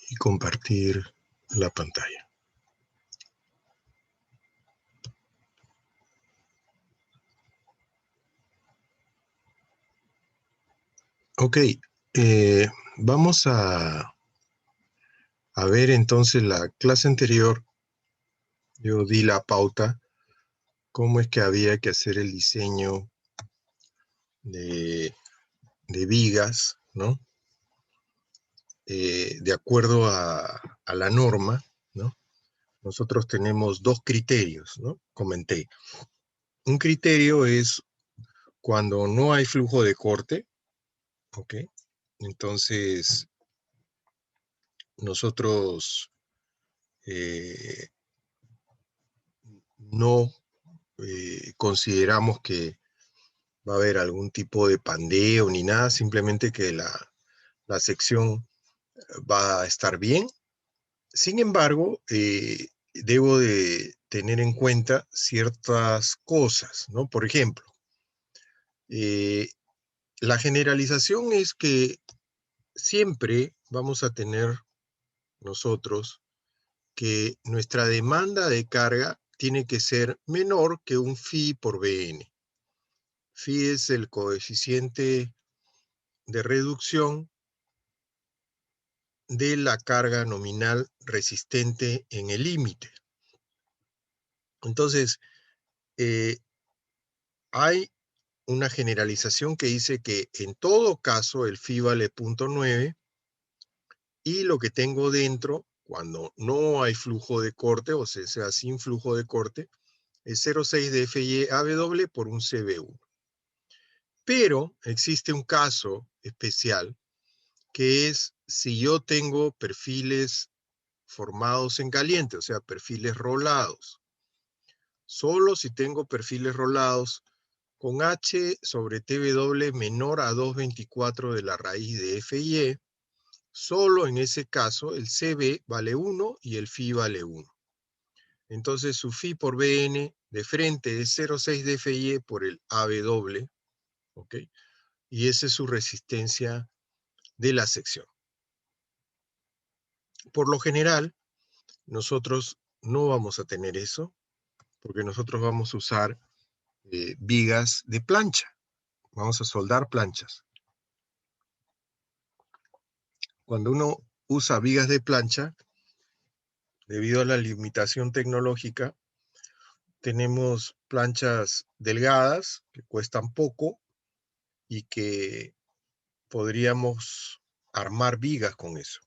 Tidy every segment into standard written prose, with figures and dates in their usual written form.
y compartir la pantalla. Ok, vamos a ver entonces la clase anterior. Yo di la pauta, cómo es que había que hacer el diseño de vigas, ¿no? De acuerdo a la norma, ¿no? Nosotros tenemos dos criterios, ¿no? Comenté. Un criterio es cuando no hay flujo de corte, ¿ok? Entonces, nosotros no consideramos que va a haber algún tipo de pandeo ni nada, simplemente que la sección va a estar bien. Sin embargo, debo de tener en cuenta ciertas cosas, ¿no? Por ejemplo, la generalización es que siempre vamos a tener nosotros que nuestra demanda de carga tiene que ser menor que un phi por Bn. Phi es el coeficiente de reducción de la carga nominal resistente en el límite. Entonces, hay una generalización que dice que en todo caso el phi vale 0.9 y lo que tengo dentro, cuando no hay flujo de corte, o sea, sin flujo de corte, es 0,6 de FY AW por un CB1. Pero existe un caso especial que es si yo tengo perfiles formados en caliente, o sea, perfiles rolados. Solo si tengo perfiles rolados con H sobre TW menor a 2,24 de la raíz de FY, solo en ese caso el CB vale 1 y el phi vale 1. Entonces su phi por Bn de frente es 0,6 de FY por el AW, ¿ok? Y esa es su resistencia de la sección. Por lo general, nosotros no vamos a tener eso, porque nosotros vamos a usar vigas de plancha. Vamos a soldar planchas. Cuando uno usa vigas de plancha, debido a la limitación tecnológica, tenemos planchas delgadas que cuestan poco y que podríamos armar vigas con eso.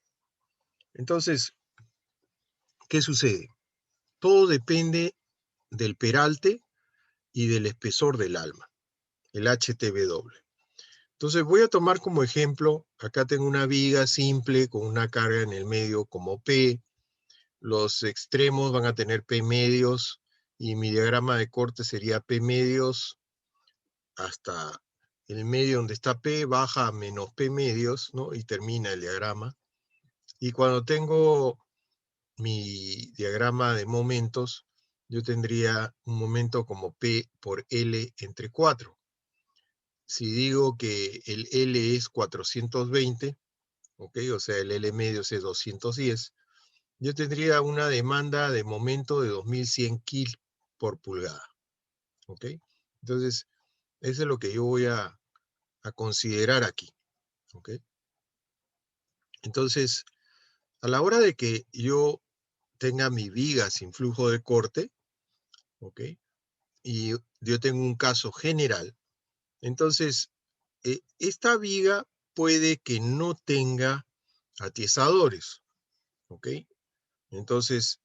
Entonces, ¿qué sucede? Todo depende del peralte y del espesor del alma, el HTW. Entonces voy a tomar como ejemplo, acá tengo una viga simple con una carga en el medio como P, los extremos van a tener P medios y mi diagrama de corte sería P medios hasta el medio donde está P, baja a menos P medios, ¿no? Y termina el diagrama. Y cuando tengo mi diagrama de momentos, yo tendría un momento como P por L entre 4. Si digo que el L es 420, ¿ok? O sea, el L medio es 210, yo tendría una demanda de momento de 2100 kil por pulgada, ¿ok? Entonces, eso es lo que yo voy a considerar aquí, ¿ok? Entonces, a la hora de que yo tenga mi viga sin flujo de corte, ¿ok? Y yo tengo un caso general, entonces, esta viga puede que no tenga atiesadores, ¿ok? Entonces,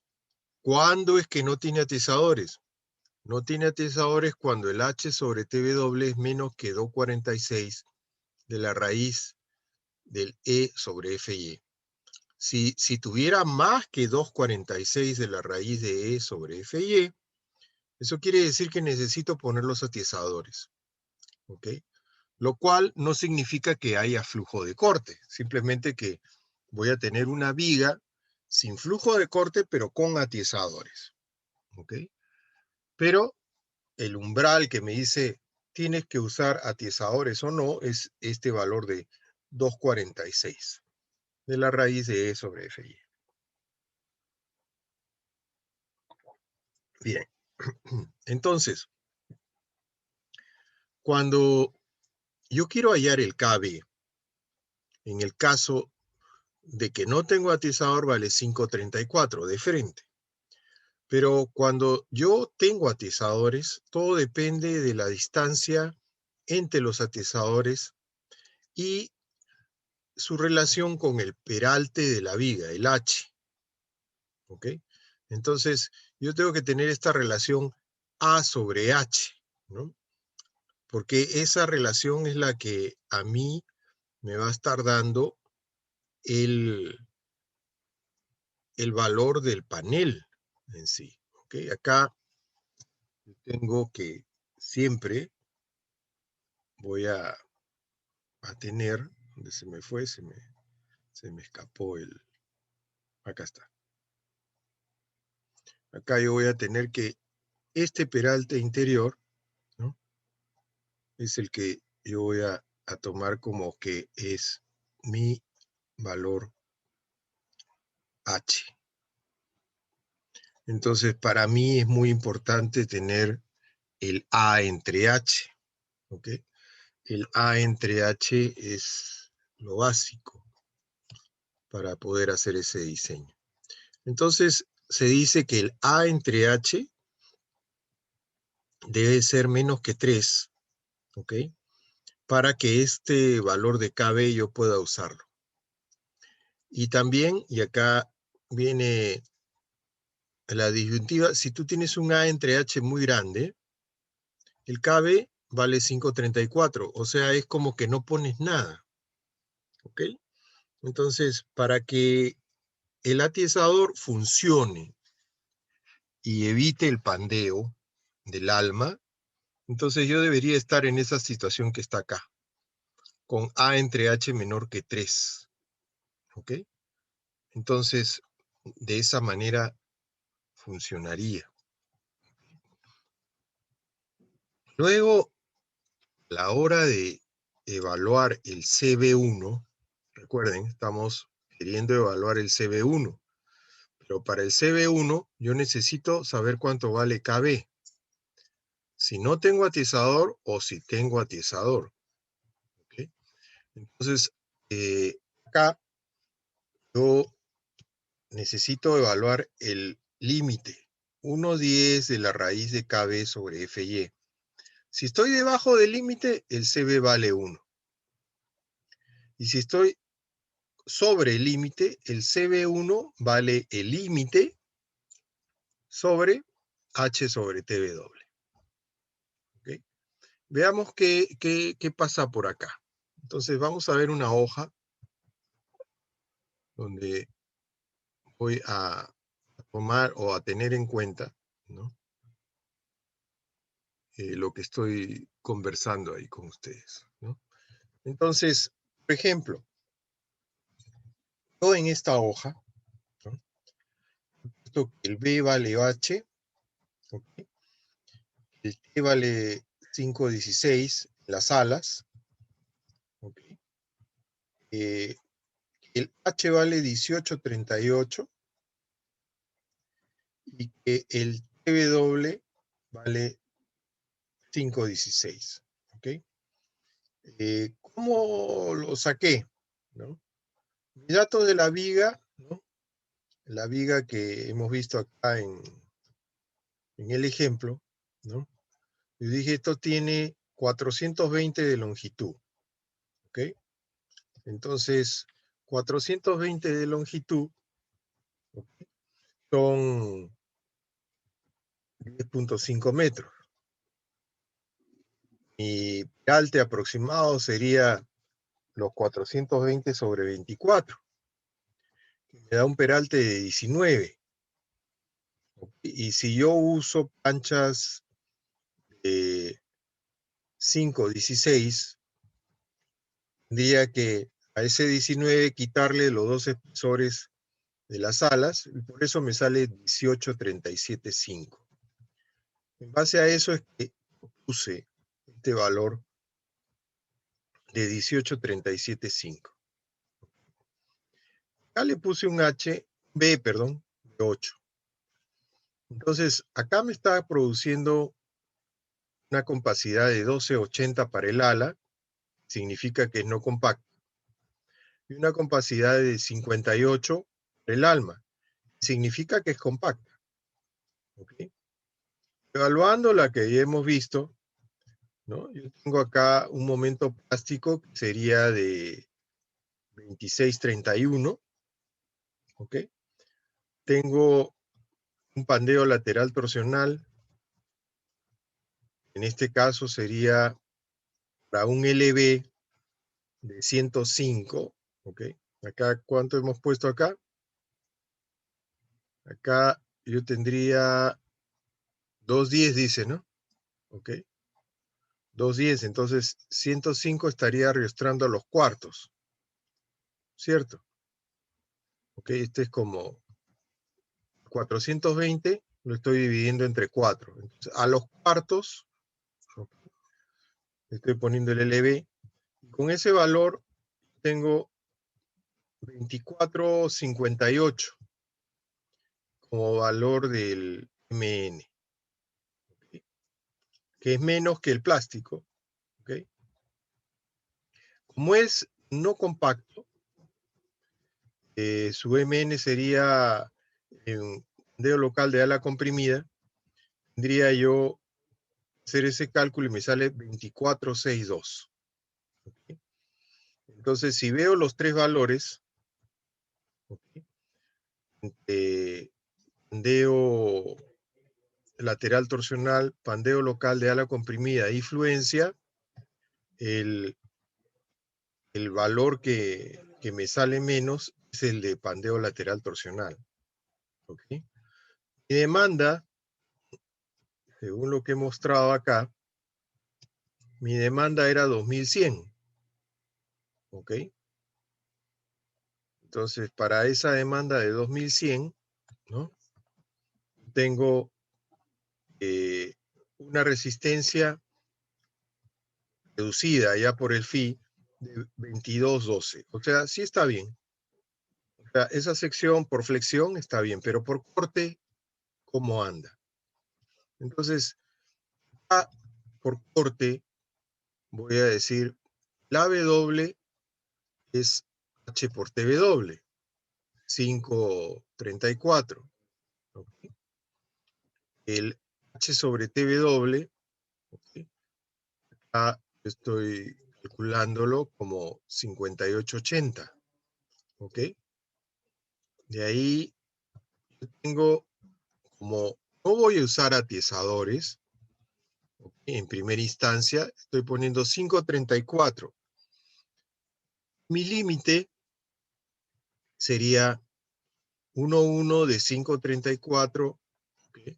¿cuándo es que no tiene atiesadores? No tiene atiesadores cuando el H sobre TW es menos que 2,46 de la raíz del E sobre FY. Si tuviera más que 2,46 de la raíz de E sobre FY, eso quiere decir que necesito poner los atiesadores, ¿ok? Lo cual no significa que haya flujo de corte, simplemente que voy a tener una viga sin flujo de corte, pero con atiesadores, ¿ok? Pero el umbral que me dice tienes que usar atiesadores o no es este valor de 2,46. de la raíz de E sobre FY. Bien, entonces, cuando yo quiero hallar el KB, en el caso de que no tengo atizador, vale 5.34 de frente. Pero cuando yo tengo atizadores, todo depende de la distancia entre los atizadores y su relación con el peralte de la viga, el H. ¿Ok? Entonces, yo tengo que tener esta relación A sobre H, ¿no? Porque esa relación es la que a mí me va a estar dando el valor del panel en sí. ¿Ok? Acá tengo que siempre voy a tener, donde se me fue, se me escapó el, acá está. Acá yo voy a tener que este peralte interior, ¿no? Es el que yo voy a tomar como que es mi valor H. Entonces, para mí es muy importante tener el A entre H, ¿ok? El A entre H es lo básico para poder hacer ese diseño. Entonces, se dice que el A entre H debe ser menos que 3, ¿ok? Para que este valor de KB yo pueda usarlo. Y también, y acá viene la disyuntiva, si tú tienes un A entre H muy grande, el KB vale 5.34, o sea, es como que no pones nada, ¿ok? Entonces, para que el atizador funcione y evite el pandeo del alma, entonces yo debería estar en esa situación que está acá, con A entre H menor que 3, ¿ok? Entonces, de esa manera funcionaría. Luego, a la hora de evaluar el CB1, recuerden, estamos queriendo evaluar el CB1, pero para el CB1 yo necesito saber cuánto vale KB. Si no tengo atizador o si tengo atizador. ¿Okay? Entonces, acá yo necesito evaluar el límite, 1/10 de la raíz de KB sobre FY. Si estoy debajo del límite, el CB vale 1. Y si estoy sobre el límite, el CB1 vale el límite sobre H sobre TW. ¿Okay? Veamos qué pasa por acá. Entonces vamos a ver una hoja donde voy a tomar o a tener en cuenta, ¿no? Lo que estoy conversando ahí con ustedes, ¿no? Entonces, por ejemplo, yo en esta hoja, ¿no? El B vale H, ¿okay? El T vale 5.16 las alas, ¿okay? El H vale 18.38 y que el TW vale 5.16, ¿ok? ¿Cómo lo saqué? ¿No? Mis datos de la viga, ¿no? La viga que hemos visto acá en el ejemplo, ¿no? Yo dije, esto tiene 420 de longitud, ¿ok? Entonces, 420 de longitud, ¿okay? Son 10.5 metros. Mi peralte aproximado sería los 420 sobre 24, que me da un peralte de 19. Y si yo uso planchas de 5.16, tendría que a ese 19 quitarle los dos espesores de las alas, y por eso me sale 18.37.5. En base a eso es que puse este valor de 18.37.5. acá le puse un B, perdón, de 8. Entonces, acá me está produciendo una compacidad de 1280 para el ala, significa que es no compacta, y una compacidad de 58 para el alma, significa que es compacta. ¿Okay? Evaluando la que ya hemos visto, ¿no? Yo tengo acá un momento plástico que sería de 2631, ¿ok? Tengo un pandeo lateral torsional, en este caso sería para un LB de 105, ¿ok? Acá, ¿cuánto hemos puesto acá? Acá yo tendría 210, dice, ¿no? ¿Ok? 210, entonces 105 estaría arrastrando a los cuartos, ¿cierto? ¿Ok? Este es como 420, lo estoy dividiendo entre 4. Entonces, a los cuartos, ¿ok? Estoy poniendo el LB, y con ese valor tengo 2458 como valor del MN, ¿ok? Que es menos que el plástico, ¿ok? Como es no compacto, su MN sería en dedo local de ala comprimida, tendría yo hacer ese cálculo y me sale 2462. ¿Okay? Entonces, si veo los tres valores, ¿okay? Pandeo lateral torsional, pandeo local de ala comprimida y fluencia, el valor que me sale menos es el de pandeo lateral torsional. ¿Okay? Mi demanda, según lo que he mostrado acá, mi demanda era 2100. ¿Ok? Entonces, para esa demanda de 2100, ¿no? Tengo una resistencia reducida ya por el phi de 2212. O sea, sí está bien. O sea, esa sección por flexión está bien, pero por corte, ¿cómo anda? Entonces, por corte, voy a decir, la W es H por TW, 534. ¿Okay? El H sobre TW, ¿okay? Acá estoy calculándolo como 5880. ¿Ok? De ahí tengo, como no voy a usar atiesadores, ¿okay? En primera instancia estoy poniendo 534. Mi límite sería 1,1 de 534, ¿okay?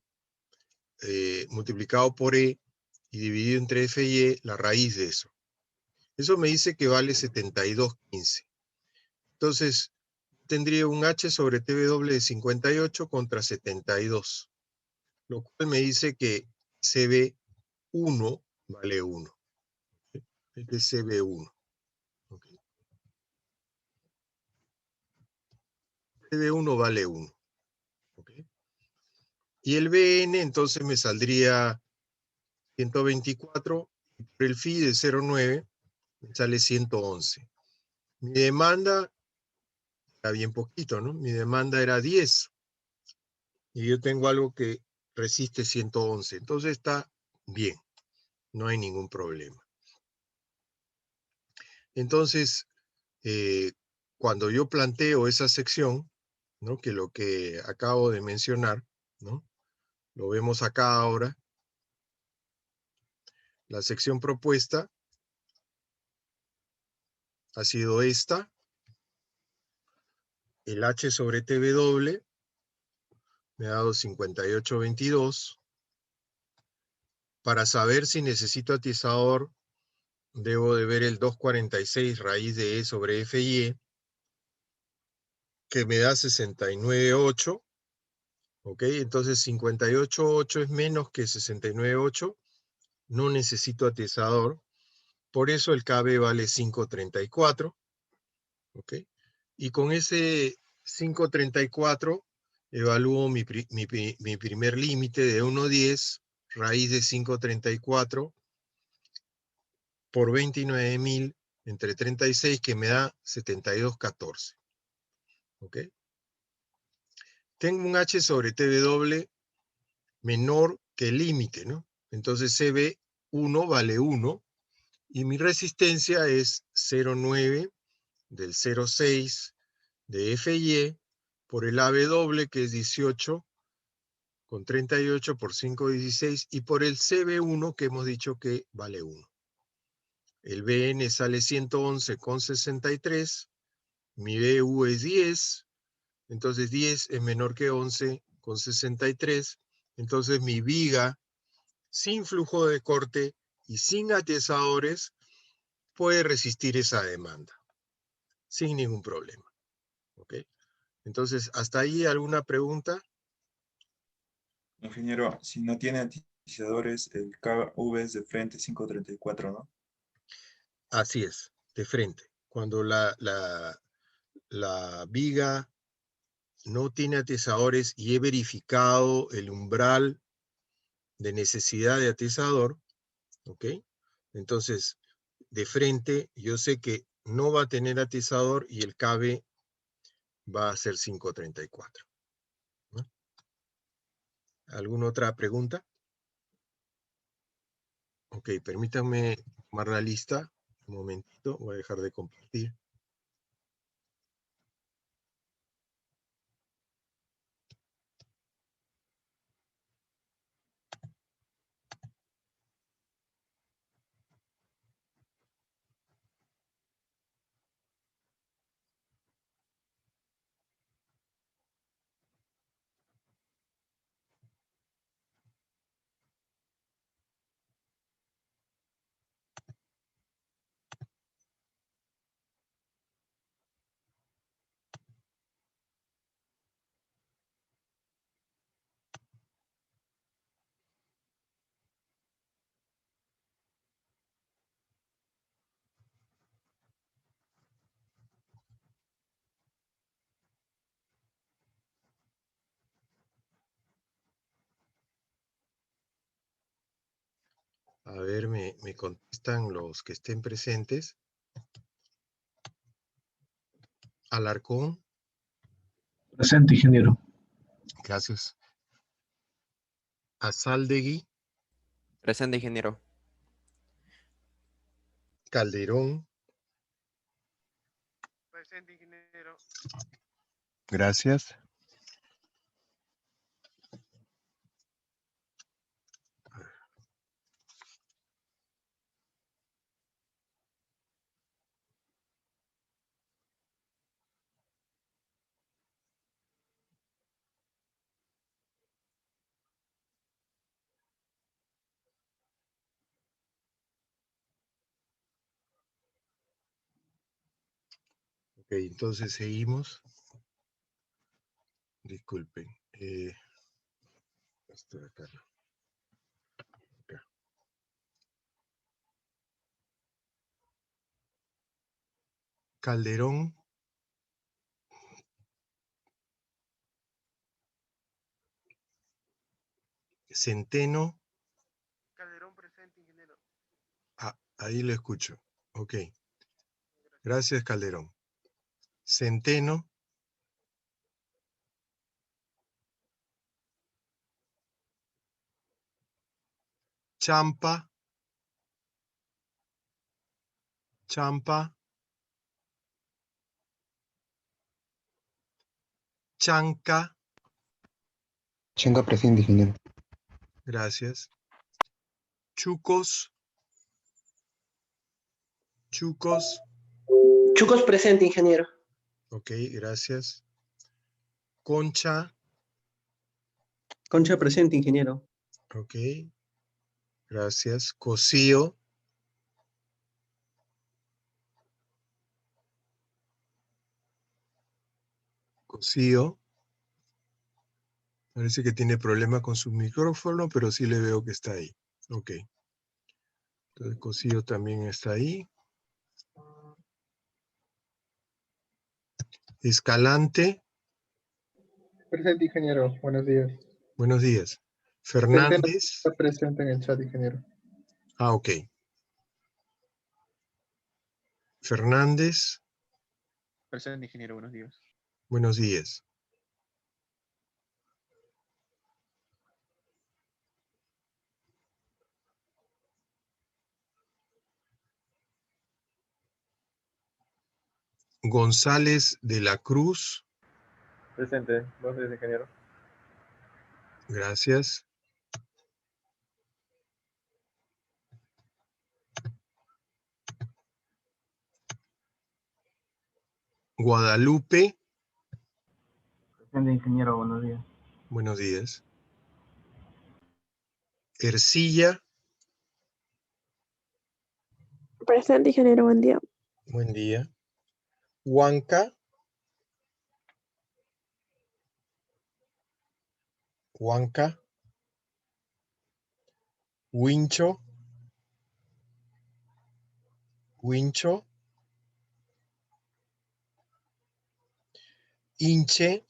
Multiplicado por E y dividido entre F y E, la raíz de eso. Eso me dice que vale 7215. Entonces, tendría un H sobre TW de 58 contra 72, lo cual me dice que CB1 vale 1. Este es CB1. ¿Okay? CB1 vale 1. ¿Okay? Y el BN entonces me saldría 124, y por el phi de 0,9 me sale 111. Mi demanda era bien poquito, ¿no? Mi demanda era 10. Y yo tengo algo que resiste 111. Entonces está bien, no hay ningún problema. Entonces, cuando yo planteo esa sección, ¿no? Que lo que acabo de mencionar, ¿no? Lo vemos acá ahora. La sección propuesta ha sido esta. El H sobre TW me ha dado 5822. Para saber si necesito atizador, debo de ver el 246 raíz de E sobre FY, que me da 69,8. ¿Ok? Entonces 58,8 es menos que 69,8. No necesito atizador. Por eso el KB vale 534. ¿Ok? Y con ese 534, evalúo mi primer límite de 1,10, raíz de 534 por 29.000 entre 36, que me da 72,14. ¿Ok? Tengo un H sobre TW menor que el límite, ¿no? Entonces CB1 vale 1 y mi resistencia es 0,9 del 0,6 de FY por el AB doble, que es 18 con 38 por 5,16, y por el CB1, que hemos dicho que vale 1. El BN sale 111,63, mi BU es 10, entonces 10 es menor que 11,63, entonces mi viga sin flujo de corte y sin atezadores puede resistir esa demanda, sin ningún problema. ¿Ok? Entonces, ¿hasta ahí alguna pregunta? Ingeniero, si no tiene atizadores, el KV es de frente 534, ¿no? Así es, de frente. Cuando la viga no tiene atezadores y he verificado el umbral de necesidad de atezador, ¿ok? Entonces, de frente, yo sé que no va a tener atezador y el KB va a ser 534. ¿No? ¿Alguna otra pregunta? Ok, permítanme tomar la lista. Un momentito, voy a dejar de compartir. A ver, me contestan los que estén presentes. Alarcón. Presente, ingeniero. Gracias. Azaldegui. Presente, ingeniero. Calderón. Presente, ingeniero. Gracias. Ok, entonces seguimos. Disculpen. Esto de acá no. Acá. Calderón. Centeno. Calderón presente, ingeniero. Ah, ahí lo escucho. Ok. Gracias, Calderón. Centeno. Champa. Champa. Chanca. Chanca presente, ingeniero. Gracias. Chucos. Chucos. Chucos presente, ingeniero. Ok, gracias. Concha. Concha presente, ingeniero. Ok. Gracias. Cosío. Cosío. Parece que tiene problema con su micrófono, pero sí le veo que está ahí. Ok. Entonces Cosío también está ahí. Escalante. Presente, ingeniero. Buenos días. Buenos días. Centeno Fernández. está presente en el chat, ingeniero. Ah, ok. Fernández. Presente, ingeniero. Buenos días. Buenos días. González de la Cruz. Presente. Buenos días, ingeniero. Gracias. Guadalupe. Presente, ingeniero. Buenos días. Buenos días. Ercilla. Presente, ingeniero. Buen día. Buen día. Huanca. Huanca. Huincho. Huincho. Hinche.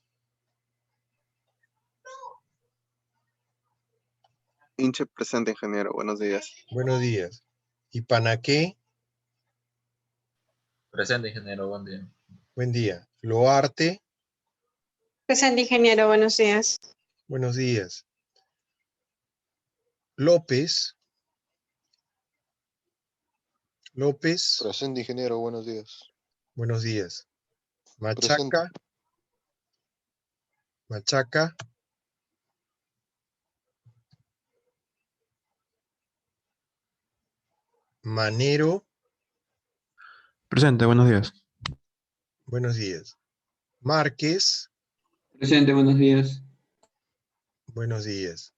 Hinche presente, ingeniero. Buenos días. Buenos días. Ipanaqué. Presente, ingeniero, buen día. Buen día. Loarte. Presente, ingeniero. Buenos días. Buenos días. López. López. Presente, ingeniero. Buenos días. Buenos días. Presente. Machaca. Machaca. Manero. Presente, buenos días. Buenos días. Márquez. Presente, buenos días. Buenos días.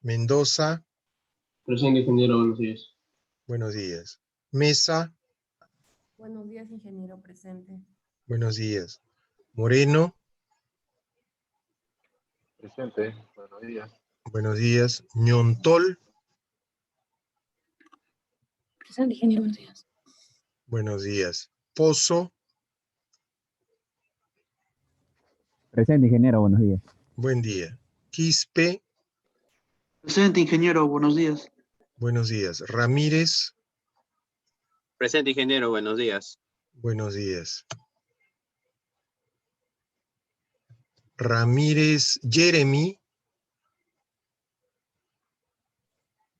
Mendoza. Presente, ingeniero. Buenos días. Buenos días. Mesa. Buenos días, ingeniero. Presente. Buenos días. Moreno. Presente. Buenos días. Buenos días. Ñontol. Presente, ingeniero. Buenos días. Buenos días. Pozo. Presente, ingeniero, buenos días. Buen día. Quispe. Presente, ingeniero. Buenos días. Buenos días. Ramírez. Presente, ingeniero. Buenos días. Buenos días. Ramírez Jeremy.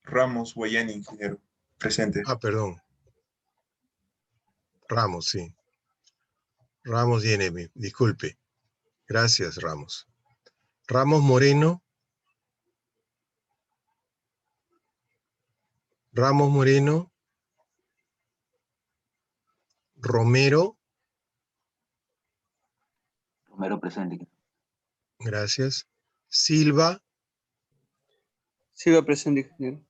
Ramos Guayani, ingeniero. Presente. Ah, perdón. Ramos, sí. Ramos Jeremy. Disculpe. Gracias, Ramos. Ramos Moreno. Ramos Moreno. Romero. Romero, presente. Gracias. Silva. Siga presente, ingeniero.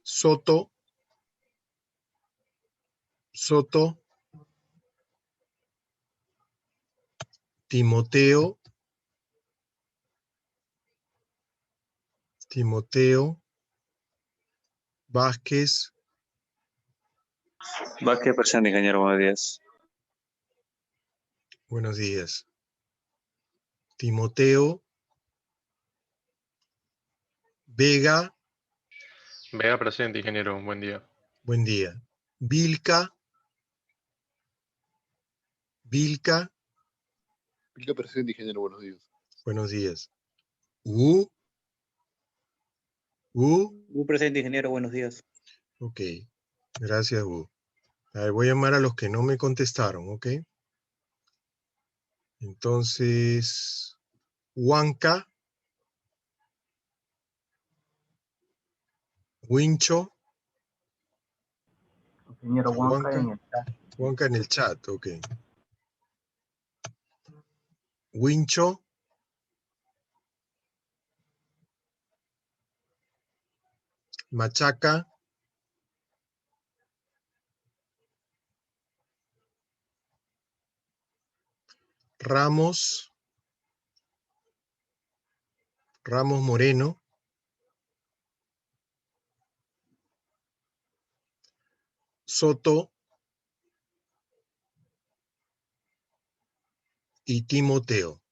Soto. Soto. Timoteo. Timoteo. Vázquez. Vázquez presente, ingeniero. Buenos días. Buenos días. Timoteo. Vega. Vega presente, ingeniero. Buen día. Buen día. Vilca. Vilca. Vilca presente, ingeniero. Buenos días. Buenos días. U. U. Presente, ingeniero. Buenos días. Ok. Gracias, U. A ver, voy a llamar a los que no me contestaron, ¿ok? Entonces, Huanca. Huincho. Ingeniero Huanca Huanca. en el chat. Huanca en el chat, ok. Huincho. Machaca. Ramos. Ramos Moreno. Soto. Y Timoteo.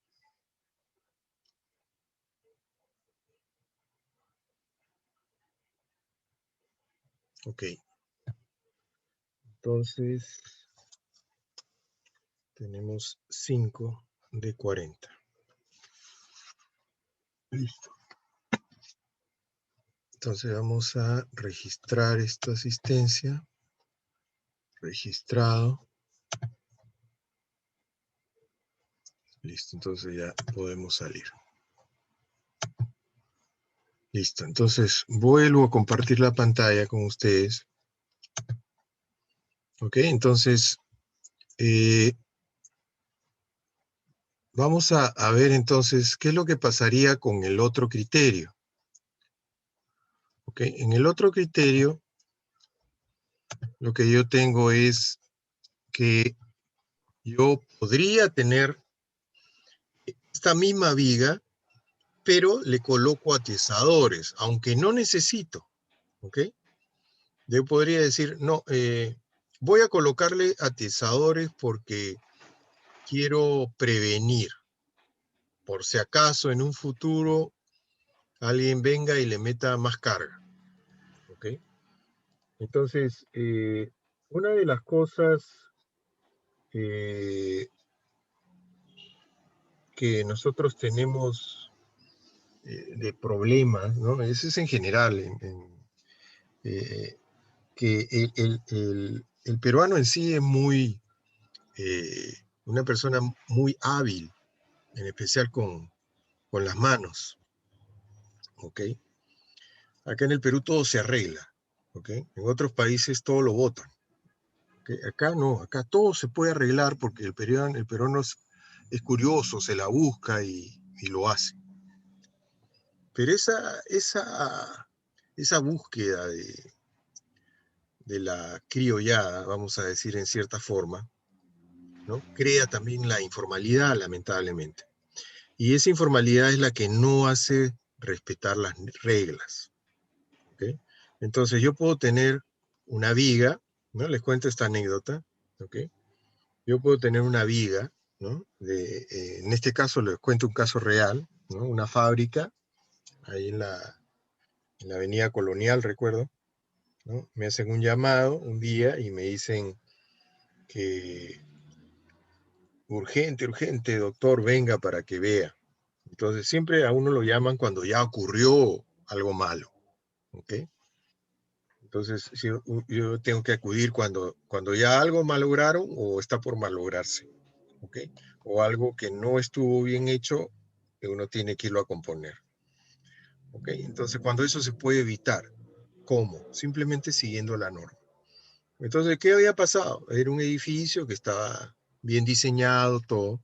Ok. Entonces, tenemos 5 de 40. Listo. Entonces vamos a registrar esta asistencia. Registrado. Listo, entonces ya podemos salir. Listo, entonces vuelvo a compartir la pantalla con ustedes. Ok, entonces vamos a ver entonces qué es lo que pasaría con el otro criterio. Ok, en el otro criterio, lo que yo tengo es que yo podría tener esta misma viga, pero le coloco atezadores, aunque no necesito. ¿Ok? Yo podría decir, no, voy a colocarle atezadores porque quiero prevenir, por si acaso en un futuro alguien venga y le meta más carga. ¿Ok? Entonces, una de las cosas que nosotros tenemos de problemas, ¿no? Eso es en general, que el peruano en sí es muy, una persona muy hábil, en especial con las manos, ¿ok? Acá en el Perú todo se arregla, ¿ok? En otros países todo lo botan. ¿Okay? Acá no, acá todo se puede arreglar porque el peruano es curioso, se la busca y lo hace. Pero esa búsqueda de la criollada, vamos a decir en cierta forma, ¿no? Crea también la informalidad, lamentablemente. Y esa informalidad es la que no hace respetar las reglas. ¿Okay? Entonces yo puedo tener una viga, ¿no? Les cuento esta anécdota, ¿ok? Yo puedo tener una viga, ¿no? En este caso les cuento un caso real, ¿no? Una fábrica, ahí en la avenida Colonial, recuerdo, ¿no? Me hacen un llamado un día y me dicen que urgente, doctor, venga para que vea. Entonces siempre a uno lo llaman cuando ya ocurrió algo malo, ¿ok? Entonces yo tengo que acudir cuando ya algo malograron o está por malograrse, ¿ok? O algo que no estuvo bien hecho, que uno tiene que irlo a componer, ¿ok? Entonces cuando eso se puede evitar, ¿cómo? Simplemente siguiendo la norma. Entonces, ¿qué había pasado? Era un edificio que estaba bien diseñado, todo,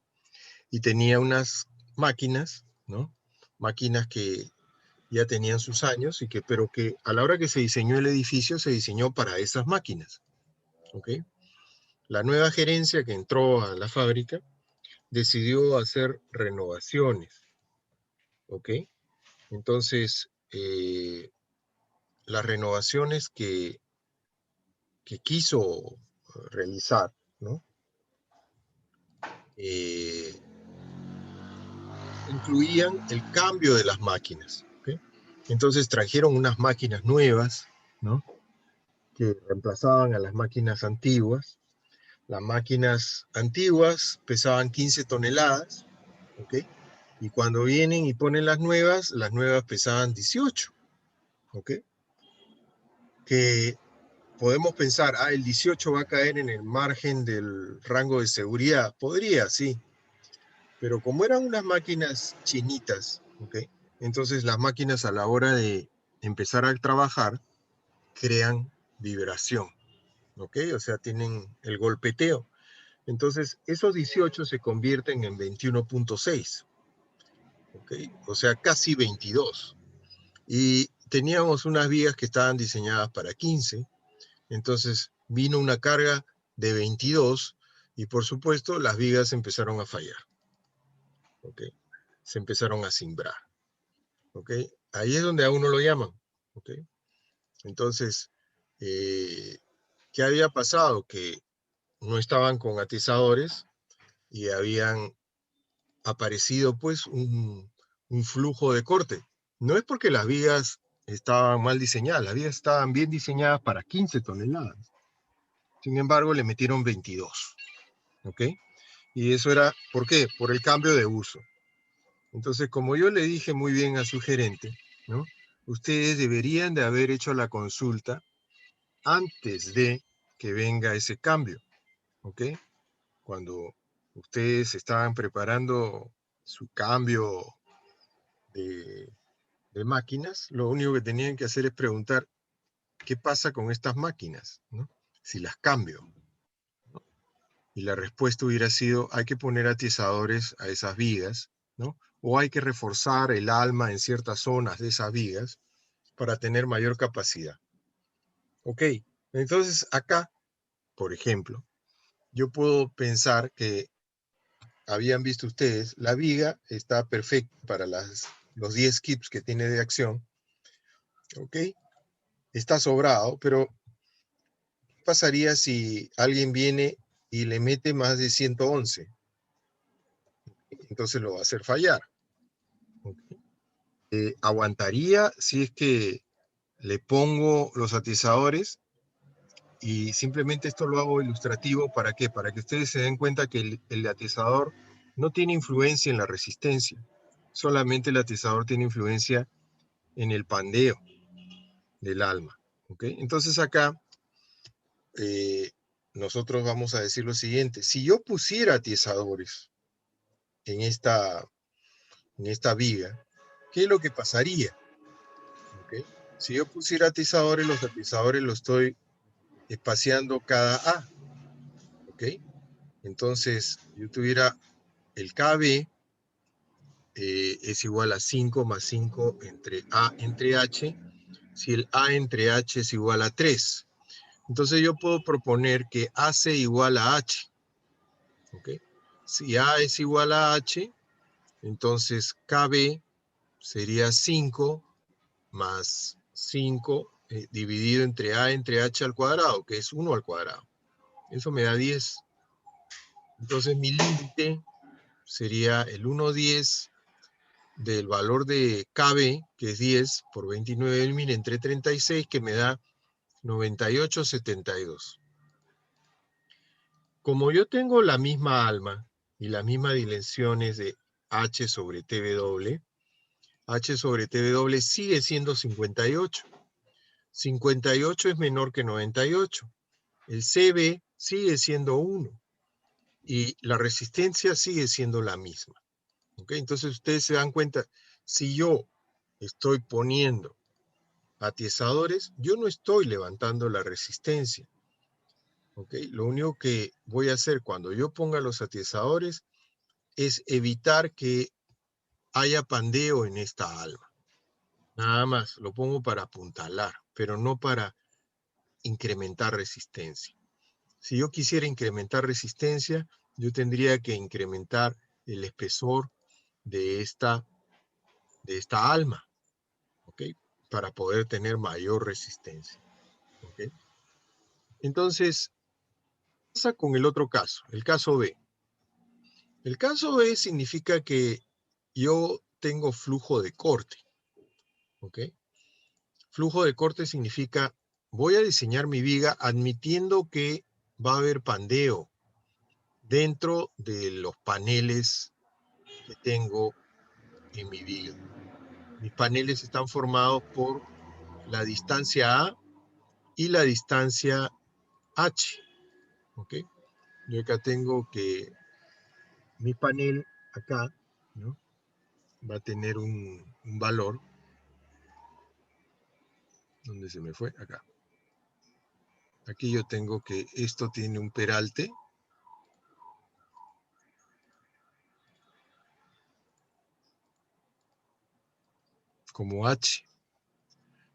y tenía unas máquinas, ¿no? Máquinas que ya tenían sus años, pero que a la hora que se diseñó el edificio, se diseñó para esas máquinas, ¿ok? La nueva gerencia que entró a la fábrica decidió hacer renovaciones, ¿ok? Entonces, las renovaciones que quiso realizar, ¿no? Incluían el cambio de las máquinas, ¿okay? Entonces trajeron unas máquinas nuevas, ¿no? Que reemplazaban a las máquinas antiguas. Las máquinas antiguas pesaban 15 toneladas, ¿ok? Y cuando vienen y ponen las nuevas pesaban 18, ¿ok? Que podemos pensar, el 18 va a caer en el margen del rango de seguridad. Podría, sí. Pero como eran unas máquinas chinitas, ¿ok? Entonces las máquinas a la hora de empezar a trabajar crean vibración, ¿ok? O sea, tienen el golpeteo. Entonces esos 18 se convierten en 21.6, ¿ok? O sea, casi 22. Y teníamos unas vigas que estaban diseñadas para 15, entonces vino una carga de 22 y por supuesto las vigas empezaron a fallar, ¿ok? Se empezaron a cimbrar. ¿Ok? Ahí es donde a uno lo llaman, ¿ok? Entonces, ¿qué había pasado? Que no estaban con atizadores y habían aparecido pues un flujo de corte. No es porque las vigas estaban mal diseñadas. Las vigas estaban bien diseñadas para 15 toneladas. Sin embargo, le metieron 22. ¿Ok? Y eso era, ¿por qué? Por el cambio de uso. Entonces, como yo le dije muy bien a su gerente, ¿no? Ustedes deberían de haber hecho la consulta antes de que venga ese cambio. ¿Ok? Cuando ustedes estaban preparando su cambio de máquinas, lo único que tenían que hacer es preguntar qué pasa con estas máquinas, ¿no? Si las cambio, ¿no? Y la respuesta hubiera sido, hay que poner atizadores a esas vigas, ¿no? O hay que reforzar el alma en ciertas zonas de esas vigas para tener mayor capacidad. Ok, entonces acá, por ejemplo, yo puedo pensar que habían visto ustedes, la viga está perfecta para los 10 kips que tiene de acción. Ok, está sobrado, pero ¿qué pasaría si alguien viene y le mete más de 111? Entonces lo va a hacer fallar. Okay. Aguantaría si es que le pongo los atizadores, y simplemente esto lo hago ilustrativo. ¿Para qué? Para que ustedes se den cuenta que el atizador no tiene influencia en la resistencia. Solamente el atizador tiene influencia en el pandeo del alma. ¿Okay? Entonces acá nosotros vamos a decir lo siguiente. Si yo pusiera atizadores en esta viga, ¿qué es lo que pasaría? ¿Okay? Si yo pusiera atizadores, los atizadores los estoy espaciando cada A. ¿Ok? Entonces, yo tuviera el KB es igual a 5 más 5 entre A entre H, si el A entre H es igual a 3. Entonces yo puedo proponer que AC igual a H. ¿Ok? Si A es igual a H, entonces KB sería 5 más 5 dividido entre A entre H al cuadrado, que es 1 al cuadrado. Eso me da 10. Entonces mi límite sería el 1/10 del valor de KB, que es 10 por 29.000 entre 36, que me da 98,72. Como yo tengo la misma alma y las mismas dimensiones de H sobre TW, H sobre TW sigue siendo 58. 58 es menor que 98. El CB sigue siendo 1. Y la resistencia sigue siendo la misma. ¿Okay? Entonces ustedes se dan cuenta, si yo estoy poniendo atizadores, yo no estoy levantando la resistencia. ¿Okay? Lo único que voy a hacer cuando yo ponga los atizadores es evitar que haya pandeo en esta alma. Nada más, lo pongo para apuntalar, pero no para incrementar resistencia. Si yo quisiera incrementar resistencia, yo tendría que incrementar el espesor de esta alma, ¿ok? Para poder tener mayor resistencia. ¿Ok? Entonces, ¿qué pasa con el otro caso? El caso B. El caso B significa que yo tengo flujo de corte. ¿Ok? Flujo de corte significa, voy a diseñar mi viga admitiendo que va a haber pandeo dentro de los paneles que tengo en mi viga. Mis paneles están formados por la distancia A y la distancia H. ¿Ok? Yo acá tengo que mi panel acá, ¿no? Va a tener un valor. ¿Dónde se me fue? Acá. Aquí yo tengo que esto tiene un peralte. Como H.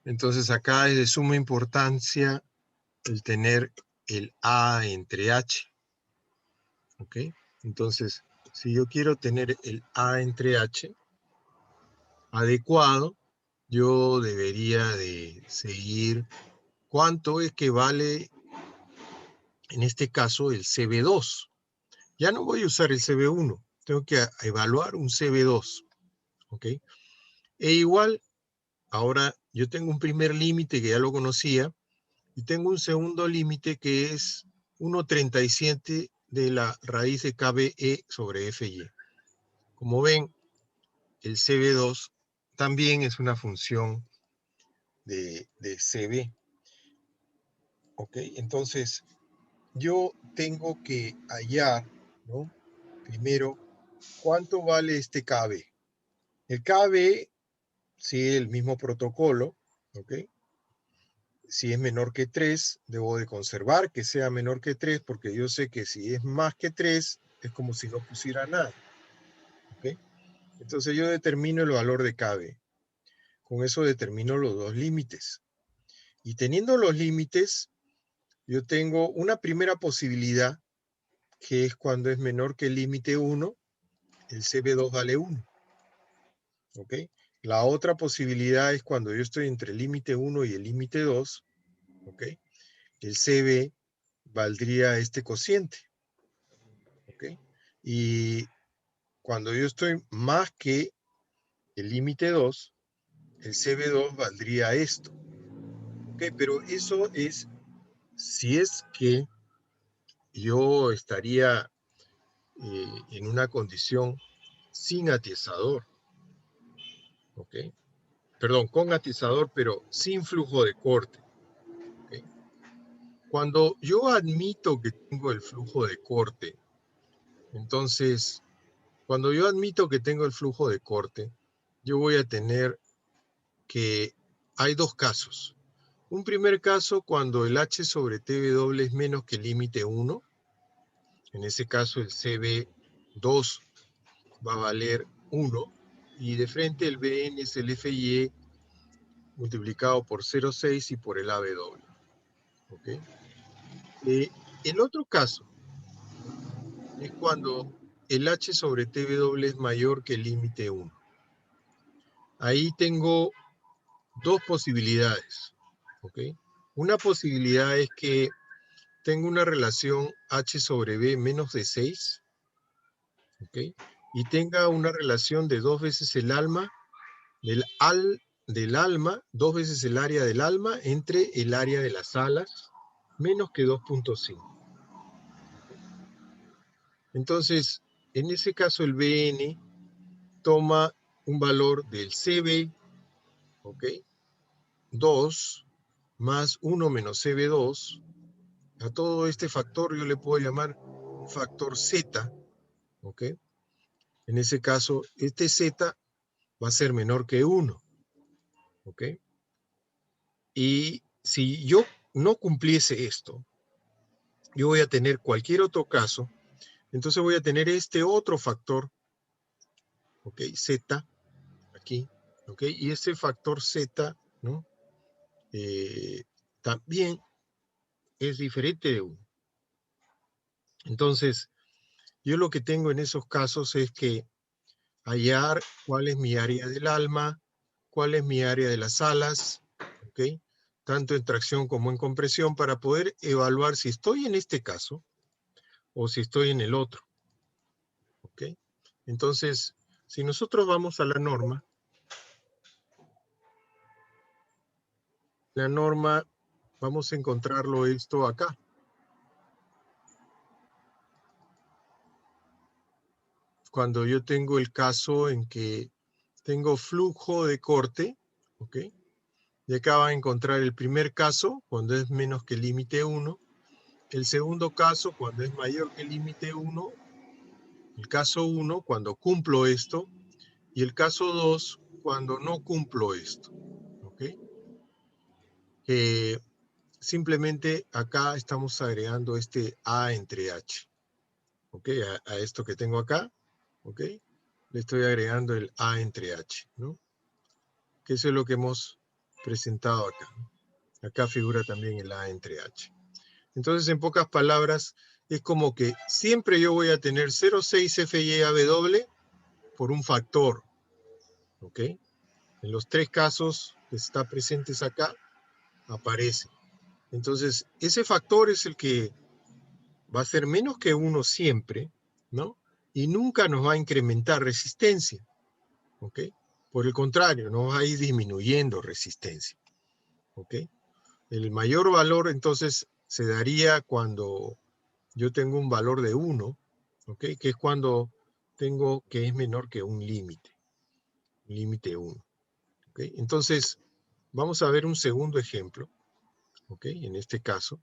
Entonces acá es de suma importancia el tener el A entre H. ¿Ok? Entonces, si yo quiero tener el A entre H adecuado, yo debería de seguir cuánto es que vale, en este caso, el CB2. Ya no voy a usar el CB1, tengo que evaluar un CB2. ¿Ok? E igual, ahora yo tengo un primer límite que ya lo conocía, y tengo un segundo límite que es 1,37 de la raíz de KBE sobre FY. Como ven, el CB2 también es una función de CB. ¿Ok? Entonces, yo tengo que hallar, ¿no? Primero, ¿cuánto vale este KB? El KB, si el mismo protocolo, ¿ok? Si es menor que 3, debo de conservar que sea menor que 3, porque yo sé que si es más que 3, es como si no pusiera nada. ¿Ok? Entonces yo determino el valor de KB. Con eso determino los dos límites. Y teniendo los límites, yo tengo una primera posibilidad, que es cuando es menor que el límite 1, el CB2 vale 1. ¿Ok? La otra posibilidad es cuando yo estoy entre el límite 1 y el límite 2, ¿ok? El CB valdría este cociente. ¿Ok? Y cuando yo estoy más que el límite 2, el CB2 valdría esto. ¿Ok? Pero eso es si es que yo estaría en una condición sin atizador. ¿Ok? Perdón, con atizador, pero sin flujo de corte. ¿Ok? Cuando yo admito que tengo el flujo de corte, entonces, cuando yo admito que tengo el flujo de corte, yo voy a tener que hay dos casos. Un primer caso cuando el H sobre TW es menos que el límite 1. En ese caso el CB2 va a valer 1. Y de frente el BN es el FY multiplicado por 0,6 y por el ABW. ¿Ok? El otro caso es cuando el H sobre TW es mayor que el límite 1. Ahí tengo dos posibilidades. ¿Ok? Una posibilidad es que tengo una relación H sobre B menos de 6. ¿Ok? Y tenga una relación de 2 veces el alma del alma, 2 veces el área del alma entre el área de las alas, menos que 2.5. Entonces, en ese caso el BN toma un valor del CB, ¿ok? 2 más 1 menos CB2. A todo este factor yo le puedo llamar factor Z, ¿ok? En ese caso, este Z va a ser menor que 1, ¿ok? Y si yo no cumpliese esto, yo voy a tener cualquier otro caso, entonces voy a tener este otro factor, ¿ok? Z, aquí, ¿ok? Y ese factor Z, ¿no? También es diferente de 1. Entonces, yo lo que tengo en esos casos es que hallar cuál es mi área del alma, cuál es mi área de las alas, ¿ok? Tanto en tracción como en compresión, para poder evaluar si estoy en este caso o si estoy en el otro. ¿Ok? Entonces, si nosotros vamos a la norma vamos a encontrarlo esto acá. Cuando yo tengo el caso en que tengo flujo de corte, ¿ok? Y acá va a encontrar el primer caso, cuando es menos que el límite 1, el segundo caso, cuando es mayor que el límite 1, el caso 1, cuando cumplo esto, y el caso 2, cuando no cumplo esto. ¿Ok? Simplemente acá estamos agregando este A entre H. ¿Ok? A esto que tengo acá, ¿ok? Le estoy agregando el A entre H, ¿no? Que eso es lo que hemos presentado acá. Acá figura también el A entre H. Entonces, en pocas palabras, es como que siempre yo voy a tener 0,6 FYAW por un factor. ¿Ok? En los tres casos que están presentes acá, aparece. Entonces, ese factor es el que va a ser menos que 1 siempre, ¿no? Y nunca nos va a incrementar resistencia. ¿Ok? Por el contrario, no va a ir disminuyendo resistencia. ¿Ok? El mayor valor entonces se daría cuando yo tengo un valor de 1, ¿ok? Que es cuando tengo que es menor que un límite 1. ¿Ok? Entonces, vamos a ver un segundo ejemplo, ¿ok? En este caso,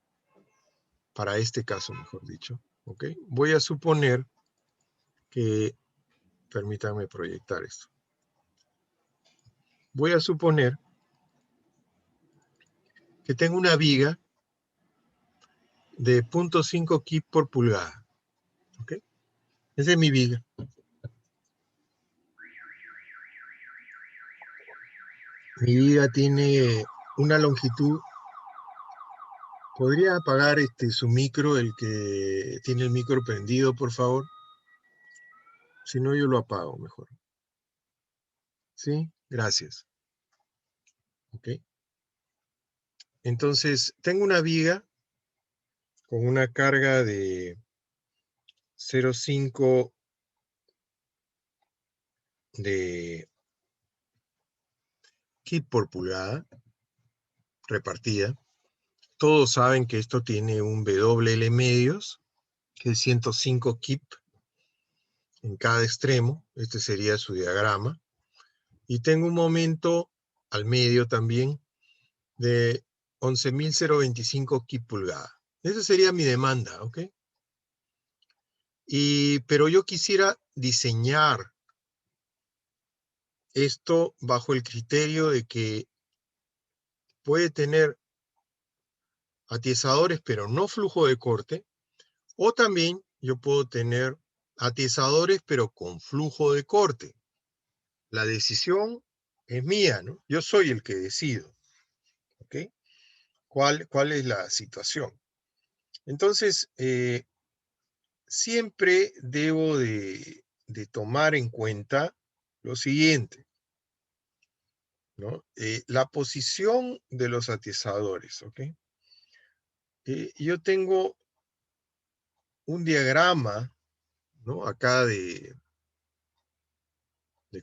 para este caso, mejor dicho, ¿ok? Voy a suponer que, permítanme proyectar esto. Voy a suponer que tengo una viga de 0.5 kip por pulgada, ¿ok? Esa es mi viga. Mi viga tiene una longitud. ¿Podría apagar su micro, el que tiene el micro prendido, por favor? Si no, yo lo apago mejor. ¿Sí? Gracias. ¿Ok? Entonces, tengo una viga con una carga de 0.5 de kip por pulgada repartida. Todos saben que esto tiene un WL medios, que es 105 kip en cada extremo. Este sería su diagrama. Y tengo un momento al medio también de 11.025 kip pulgada. Esa sería mi demanda, ¿ok? Pero yo quisiera diseñar esto bajo el criterio de que puede tener atiesadores, pero no flujo de corte, o también yo puedo tener atiesadores, pero con flujo de corte. La decisión es mía, ¿no? Yo soy el que decido, ¿ok? ¿Cuál es la situación? Entonces, siempre debo de tomar en cuenta lo siguiente, ¿no? La posición de los atiesadores, ¿ok? Yo tengo un diagrama, ¿no? Acá de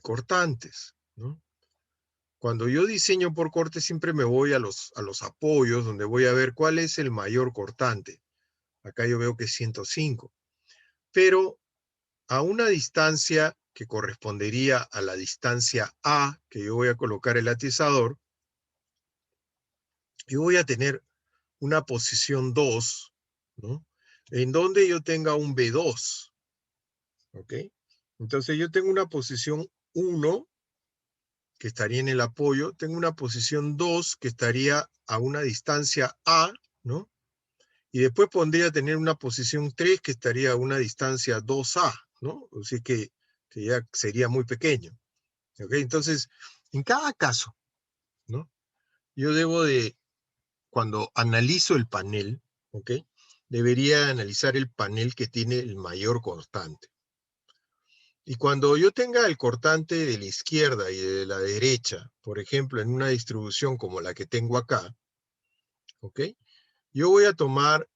cortantes, ¿no? Cuando yo diseño por corte siempre me voy a los apoyos, donde voy a ver cuál es el mayor cortante. Acá yo veo que es 105. Pero a una distancia que correspondería a la distancia A, que yo voy a colocar el atiesador, yo voy a tener una posición 2, ¿no? En donde yo tenga un B2, ¿ok? Entonces yo tengo una posición 1, que estaría en el apoyo, tengo una posición 2, que estaría a una distancia A, ¿no? Y después pondría tener una posición 3, que estaría a una distancia 2A, ¿no? Así que ya sería muy pequeño. ¿Ok? Entonces, en cada caso, ¿no? Yo debo de, cuando analizo el panel, ¿ok? Debería analizar el panel que tiene el mayor cortante. Y cuando yo tenga el cortante de la izquierda y de la derecha, por ejemplo, en una distribución como la que tengo acá, ¿ok? Yo voy a tomar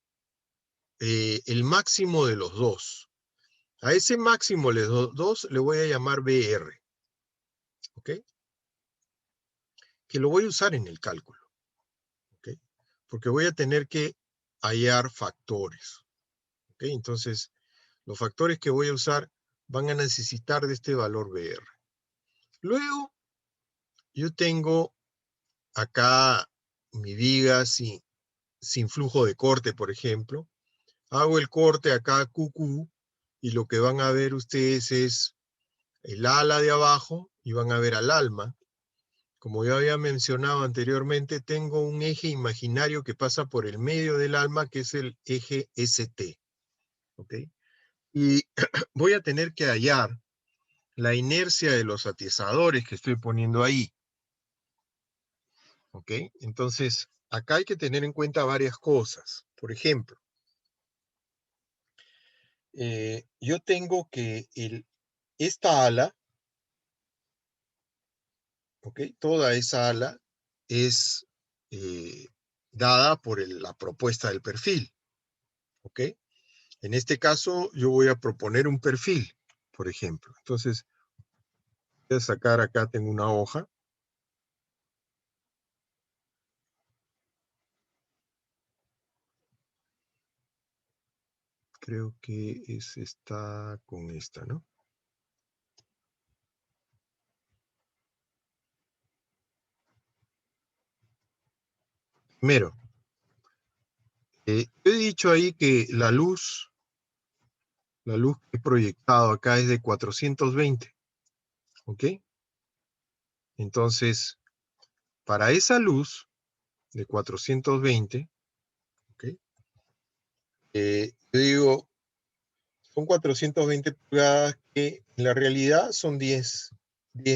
el máximo de los dos. A ese máximo de los dos le voy a llamar BR, ¿ok? Que lo voy a usar en el cálculo, ¿ok? Porque voy a tener que hallar factores, ¿ok? Entonces, los factores que voy a usar van a necesitar de este valor BR. Luego, yo tengo acá mi viga sin flujo de corte, por ejemplo. Hago el corte acá QQ y lo que van a ver ustedes es el ala de abajo y van a ver al alma. Como ya había mencionado anteriormente, tengo un eje imaginario que pasa por el medio del alma, que es el eje ST. ¿Ok? Y voy a tener que hallar la inercia de los atiesadores que estoy poniendo ahí. ¿Ok? Entonces, acá hay que tener en cuenta varias cosas. Por ejemplo, yo tengo que esta ala, ¿ok? Toda esa ala es dada por la propuesta del perfil, ¿ok? En este caso, yo voy a proponer un perfil, por ejemplo. Entonces, Voy a sacar acá, tengo una hoja. Creo que está con esta, ¿no? Primero, he dicho ahí que la luz que he proyectado acá es de 420, ¿ok? Entonces, para esa luz de 420, ¿ok? Yo digo, son 420 pulgadas que en la realidad son 10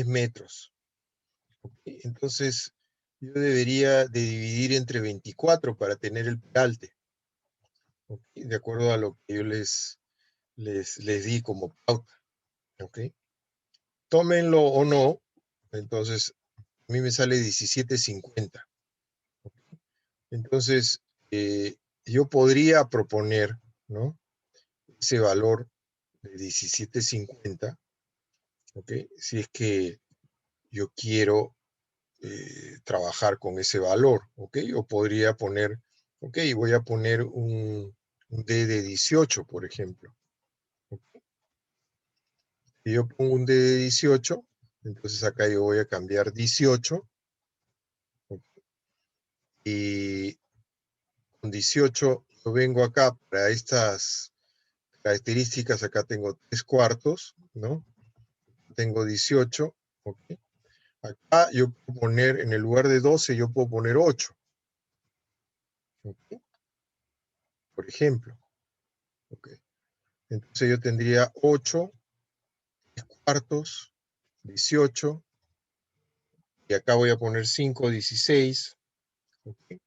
metros. ¿Okay? Entonces, yo debería de dividir entre 24 para tener el peralte. ¿Okay? De acuerdo a lo que yo les di como pauta. ¿Okay? Tómenlo o no, entonces a mí me sale 17.50. ¿Okay? Entonces, yo podría proponer, ¿no?, ese valor de 17.50, ¿ok? Si es que yo quiero trabajar con ese valor, ¿ok? O podría poner, ok, voy a poner un D de 18, por ejemplo. ¿Okay? Si yo pongo un D de 18, entonces acá yo voy a cambiar 18, ¿okay? Y con 18 yo vengo acá para estas características, acá tengo 3/4, ¿no? Tengo 18, ¿ok? Acá yo puedo poner, en el lugar de 12, yo puedo poner 8. ¿Okay? Por ejemplo. ¿Okay? Entonces yo tendría 8, 3/4, 18, y acá voy a poner 5, 16. ¿Okay?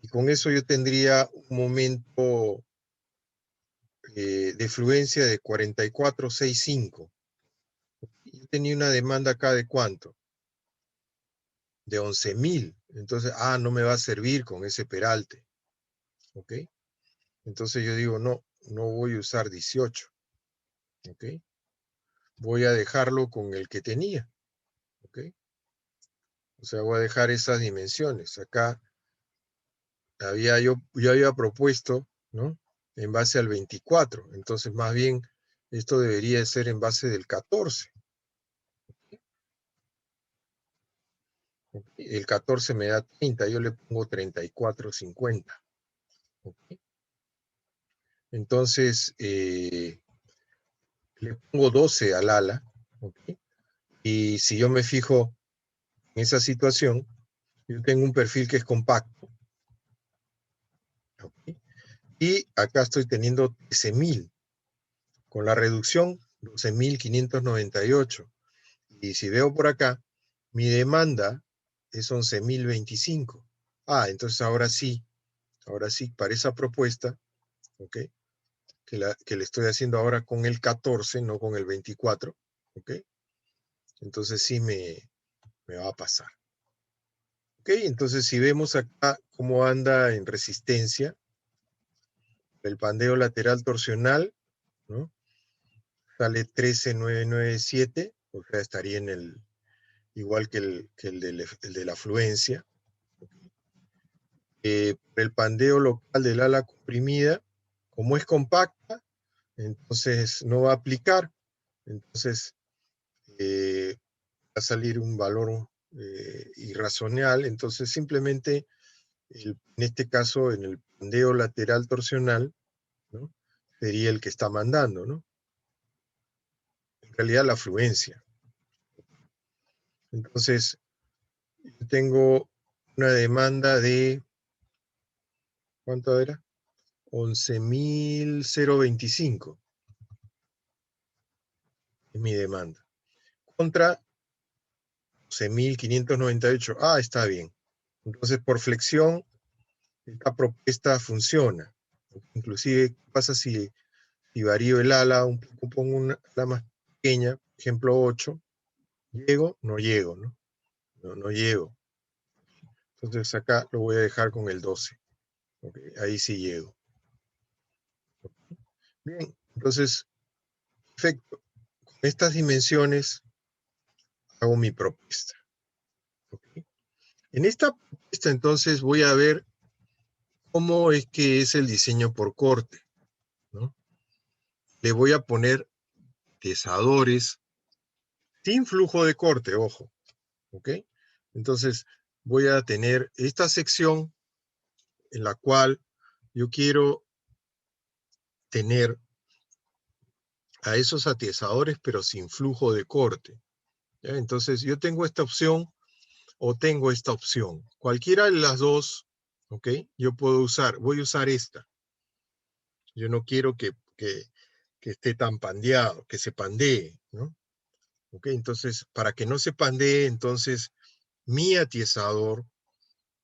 Y con eso yo tendría un momento de fluencia de 44,65. Yo tenía una demanda acá de ¿cuánto? De 11.000. Entonces, no me va a servir con ese peralte. ¿Ok? Entonces yo digo, no voy a usar 18. ¿Ok? Voy a dejarlo con el que tenía. ¿Ok? O sea, voy a dejar esas dimensiones. Acá yo había propuesto, ¿no?, en base al 24. Entonces, más bien, esto debería de ser en base del 14. ¿Ok? El 14 me da 30, yo le pongo 34,50. ¿Ok? Entonces, le pongo 12 al ala. ¿Ok? Y si yo me fijo en esa situación, yo tengo un perfil que es compacto. ¿Ok? Y acá estoy teniendo 13.000. Con la reducción, 12.598. Y si veo por acá, mi demanda es 11.025. Entonces ahora sí, para esa propuesta, ¿ok?, que le estoy haciendo ahora con el 14, no con el 24, ¿ok? Entonces sí me va a pasar. ¿Ok? Entonces si vemos acá cómo anda en resistencia, el pandeo lateral torsional, ¿no?, sale 13.997, o sea, estaría en el, igual que el de la afluencia. El pandeo local del ala comprimida, como es compacta, entonces no va a aplicar. Entonces va a salir un valor irracional. Entonces simplemente, en este caso, en el pandeo lateral torsional, ¿no?, sería el que está mandando, ¿no? En realidad la afluencia. Entonces, yo tengo una demanda de, ¿cuánto era? 11.025 es mi demanda. Contra 12.598. Está bien. Entonces, por flexión, esta propuesta funciona. Inclusive, ¿qué pasa si varío el ala un poco, pongo una ala más pequeña, ejemplo 8? ¿Llego? No llego, ¿no? No llego. Entonces acá lo voy a dejar con el 12. Okay, ahí sí llego. Bien, entonces, perfecto. Con estas dimensiones hago mi propuesta. ¿Ok? En esta propuesta entonces voy a ver cómo es que es el diseño por corte, ¿no? Le voy a poner atiesadores sin flujo de corte, ojo. ¿Ok? Entonces voy a tener esta sección en la cual yo quiero tener a esos atiesadores, pero sin flujo de corte. ¿Ya? Entonces yo tengo esta opción o tengo esta opción. Cualquiera de las dos, ¿ok? Yo puedo usar, voy a usar esta. Yo no quiero que esté tan pandeado, que se pandee, ¿no? ¿Ok? Entonces, para que no se pandee, entonces mi atiesador,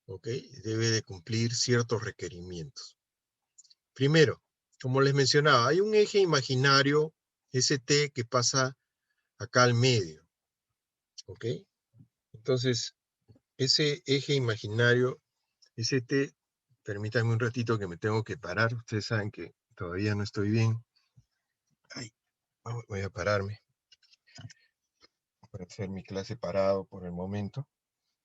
¿ok? Debe de cumplir ciertos requerimientos. Primero, como les mencionaba, hay un eje imaginario ST que pasa acá al medio, ¿ok? Entonces, ese eje imaginario ST, permítanme un ratito que me tengo que parar. Ustedes saben que todavía no estoy bien. Ay, voy a pararme. Voy a hacer mi clase parado por el momento.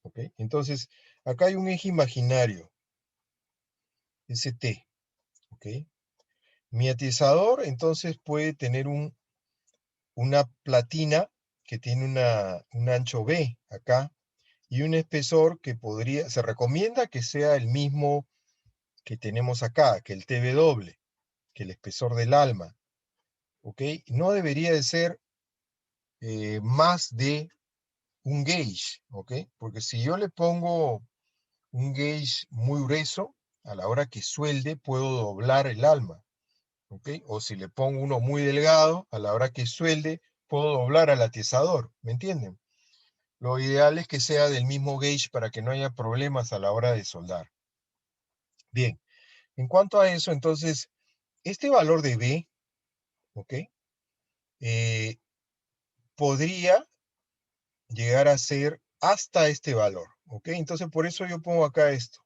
¿Ok? Entonces, acá hay un eje imaginario ST. ¿Ok? Mi atiesador, entonces, puede tener una platina que tiene un ancho B acá y un espesor que se recomienda que sea el mismo que tenemos acá, que el TW, que el espesor del alma. ¿Ok? No debería de ser más de un gauge, ¿ok? Porque si yo le pongo un gauge muy grueso, a la hora que suelde puedo doblar el alma, ¿ok? O si le pongo uno muy delgado, a la hora que suelde puedo doblar al atiesador, ¿me entienden? Lo ideal es que sea del mismo gauge para que no haya problemas a la hora de soldar. Bien, en cuanto a eso, entonces, este valor de B, ¿ok? Podría llegar a ser hasta este valor, ¿ok? Entonces por eso yo pongo acá esto.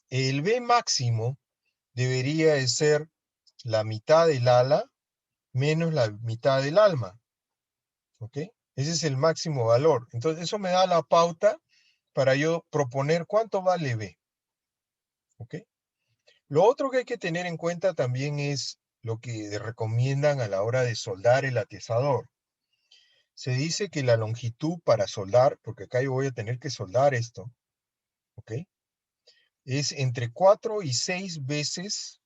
El B máximo debería de ser la mitad del ala menos la mitad del alma, ¿ok? Ese es el máximo valor. Entonces eso me da la pauta para yo proponer cuánto vale B, ¿ok? Lo otro que hay que tener en cuenta también es lo que recomiendan a la hora de soldar el atiesador. Se dice que la longitud para soldar, porque acá yo voy a tener que soldar esto, ¿ok? Es entre 4 y 6 veces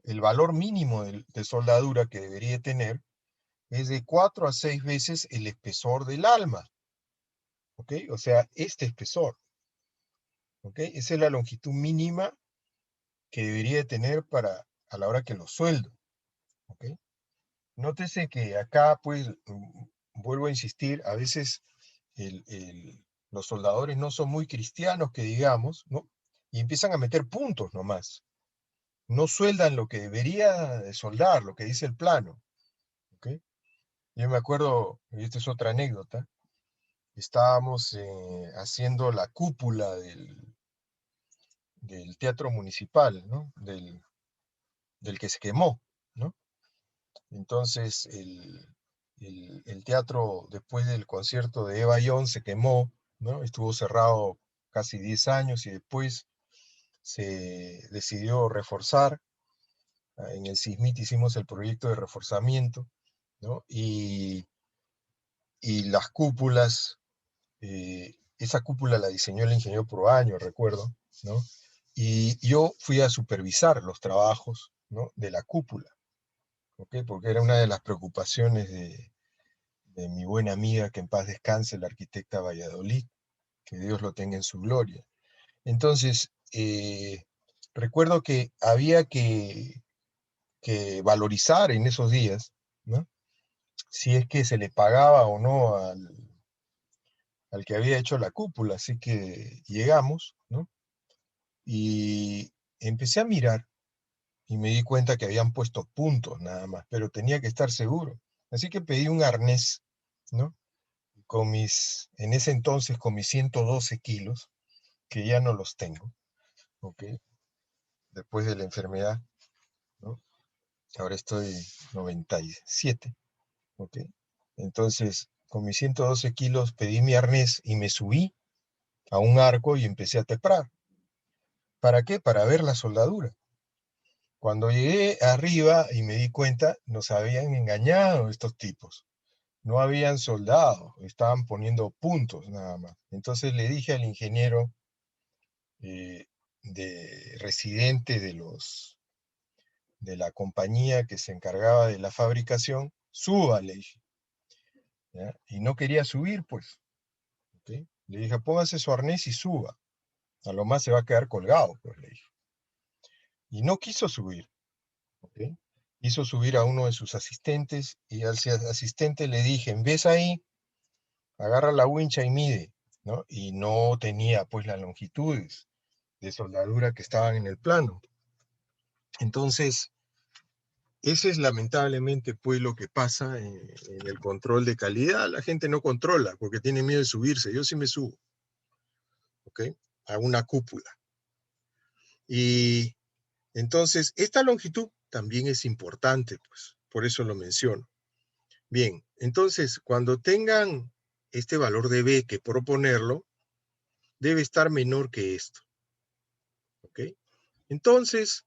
el valor mínimo de soldadura que debería tener, es de 4 a 6 veces el espesor del alma, ¿ok? O sea, este espesor, ¿ok? Esa es la longitud mínima que debería tener a la hora que lo sueldo, ¿ok? Nótese que acá, pues, vuelvo a insistir, a veces los soldadores no son muy cristianos, que digamos, ¿no? Y empiezan a meter puntos nomás. No sueldan lo que debería de soldar, lo que dice el plano, ¿ok? Yo me acuerdo, y esta es otra anécdota, estábamos haciendo la cúpula del teatro municipal, ¿no? Del que se quemó, ¿no? Entonces, el teatro, después del concierto de Eva Young, se quemó, ¿no? Estuvo cerrado casi 10 años y después se decidió reforzar. En el SISMIT hicimos el proyecto de reforzamiento, ¿no? Y las cúpulas, esa cúpula la diseñó el ingeniero Proaño, recuerdo, ¿no? Y yo fui a supervisar los trabajos, ¿no? De la cúpula, ¿ok? Porque era una de las preocupaciones de mi buena amiga, que en paz descanse, la arquitecta Valladolid, que Dios lo tenga en su gloria. Entonces, recuerdo que había que valorizar en esos días, ¿no? Si es que se le pagaba o no al que había hecho la cúpula. Así que llegamos, ¿no? Y empecé a mirar y me di cuenta que habían puesto puntos nada más, pero tenía que estar seguro. Así que pedí un arnés, ¿no? En ese entonces con mis 112 kilos, que ya no los tengo, ¿ok? Después de la enfermedad, ¿no? Ahora estoy 97, ¿ok? Entonces con mis 112 kilos pedí mi arnés y me subí a un arco y empecé a trepar. ¿Para qué? Para ver la soldadura. Cuando llegué arriba y me di cuenta, nos habían engañado estos tipos. No habían soldado, estaban poniendo puntos nada más. Entonces le dije al ingeniero residente de la compañía que se encargaba de la fabricación, suba, le dije. ¿Ya? Y no quería subir, pues. ¿Okay? Le dije, póngase su arnés y suba. A lo más se va a quedar colgado, pues le dije. Y no quiso subir. ¿Okay? Hizo subir a uno de sus asistentes y al asistente le dije, en vez ahí, agarra la wincha y mide, ¿no? Y no tenía pues las longitudes de soldadura que estaban en el plano. Entonces, ese es lamentablemente pues lo que pasa en el control de calidad. La gente no controla porque tiene miedo de subirse. Yo sí me subo, ¿ok? A una cúpula. Y entonces, esta longitud también es importante, pues, por eso lo menciono. Bien, entonces, cuando tengan este valor de B que proponerlo, debe estar menor que esto. ¿Ok? Entonces,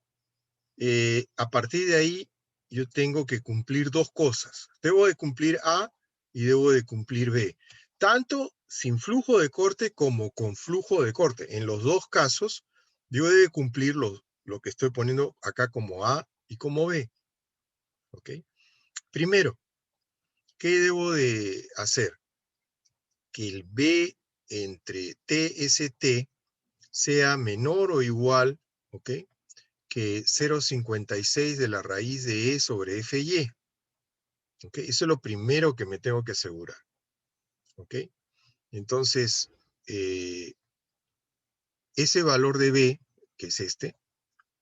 a partir de ahí, yo tengo que cumplir dos cosas. Debo de cumplir A y debo de cumplir B. Tanto sin flujo de corte como con flujo de corte. En los dos casos, yo debo de cumplir lo que estoy poniendo acá como A y como B. ¿Ok? Primero, ¿qué debo de hacer? Que el B entre TST sea menor o igual, ¿ok? Que 0,56 de la raíz de E sobre FY. ¿Ok? Eso es lo primero que me tengo que asegurar. ¿Ok? Entonces, ese valor de B, que es este,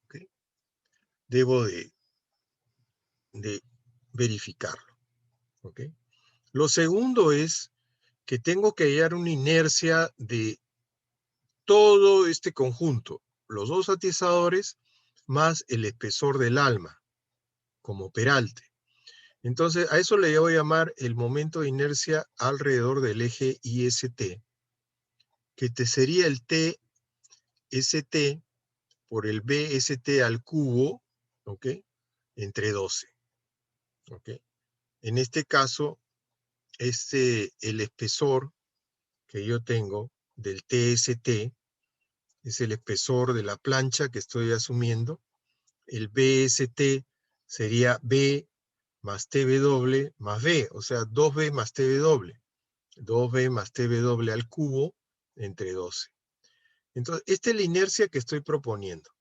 ¿ok? Debo de verificarlo. ¿Ok? Lo segundo es que tengo que hallar una inercia de todo este conjunto, los dos atizadores más el espesor del alma, como peralte. Entonces, a eso le voy a llamar el momento de inercia alrededor del eje IST, que sería el TST por el BST al cubo, ¿ok? Entre 12. ¿Ok? En este caso, el espesor que yo tengo del TST es el espesor de la plancha que estoy asumiendo. El BST sería B más TW más B, o sea, 2B más TW. 2B más TW al cubo entre 12. Entonces, esta es la inercia que estoy proponiendo.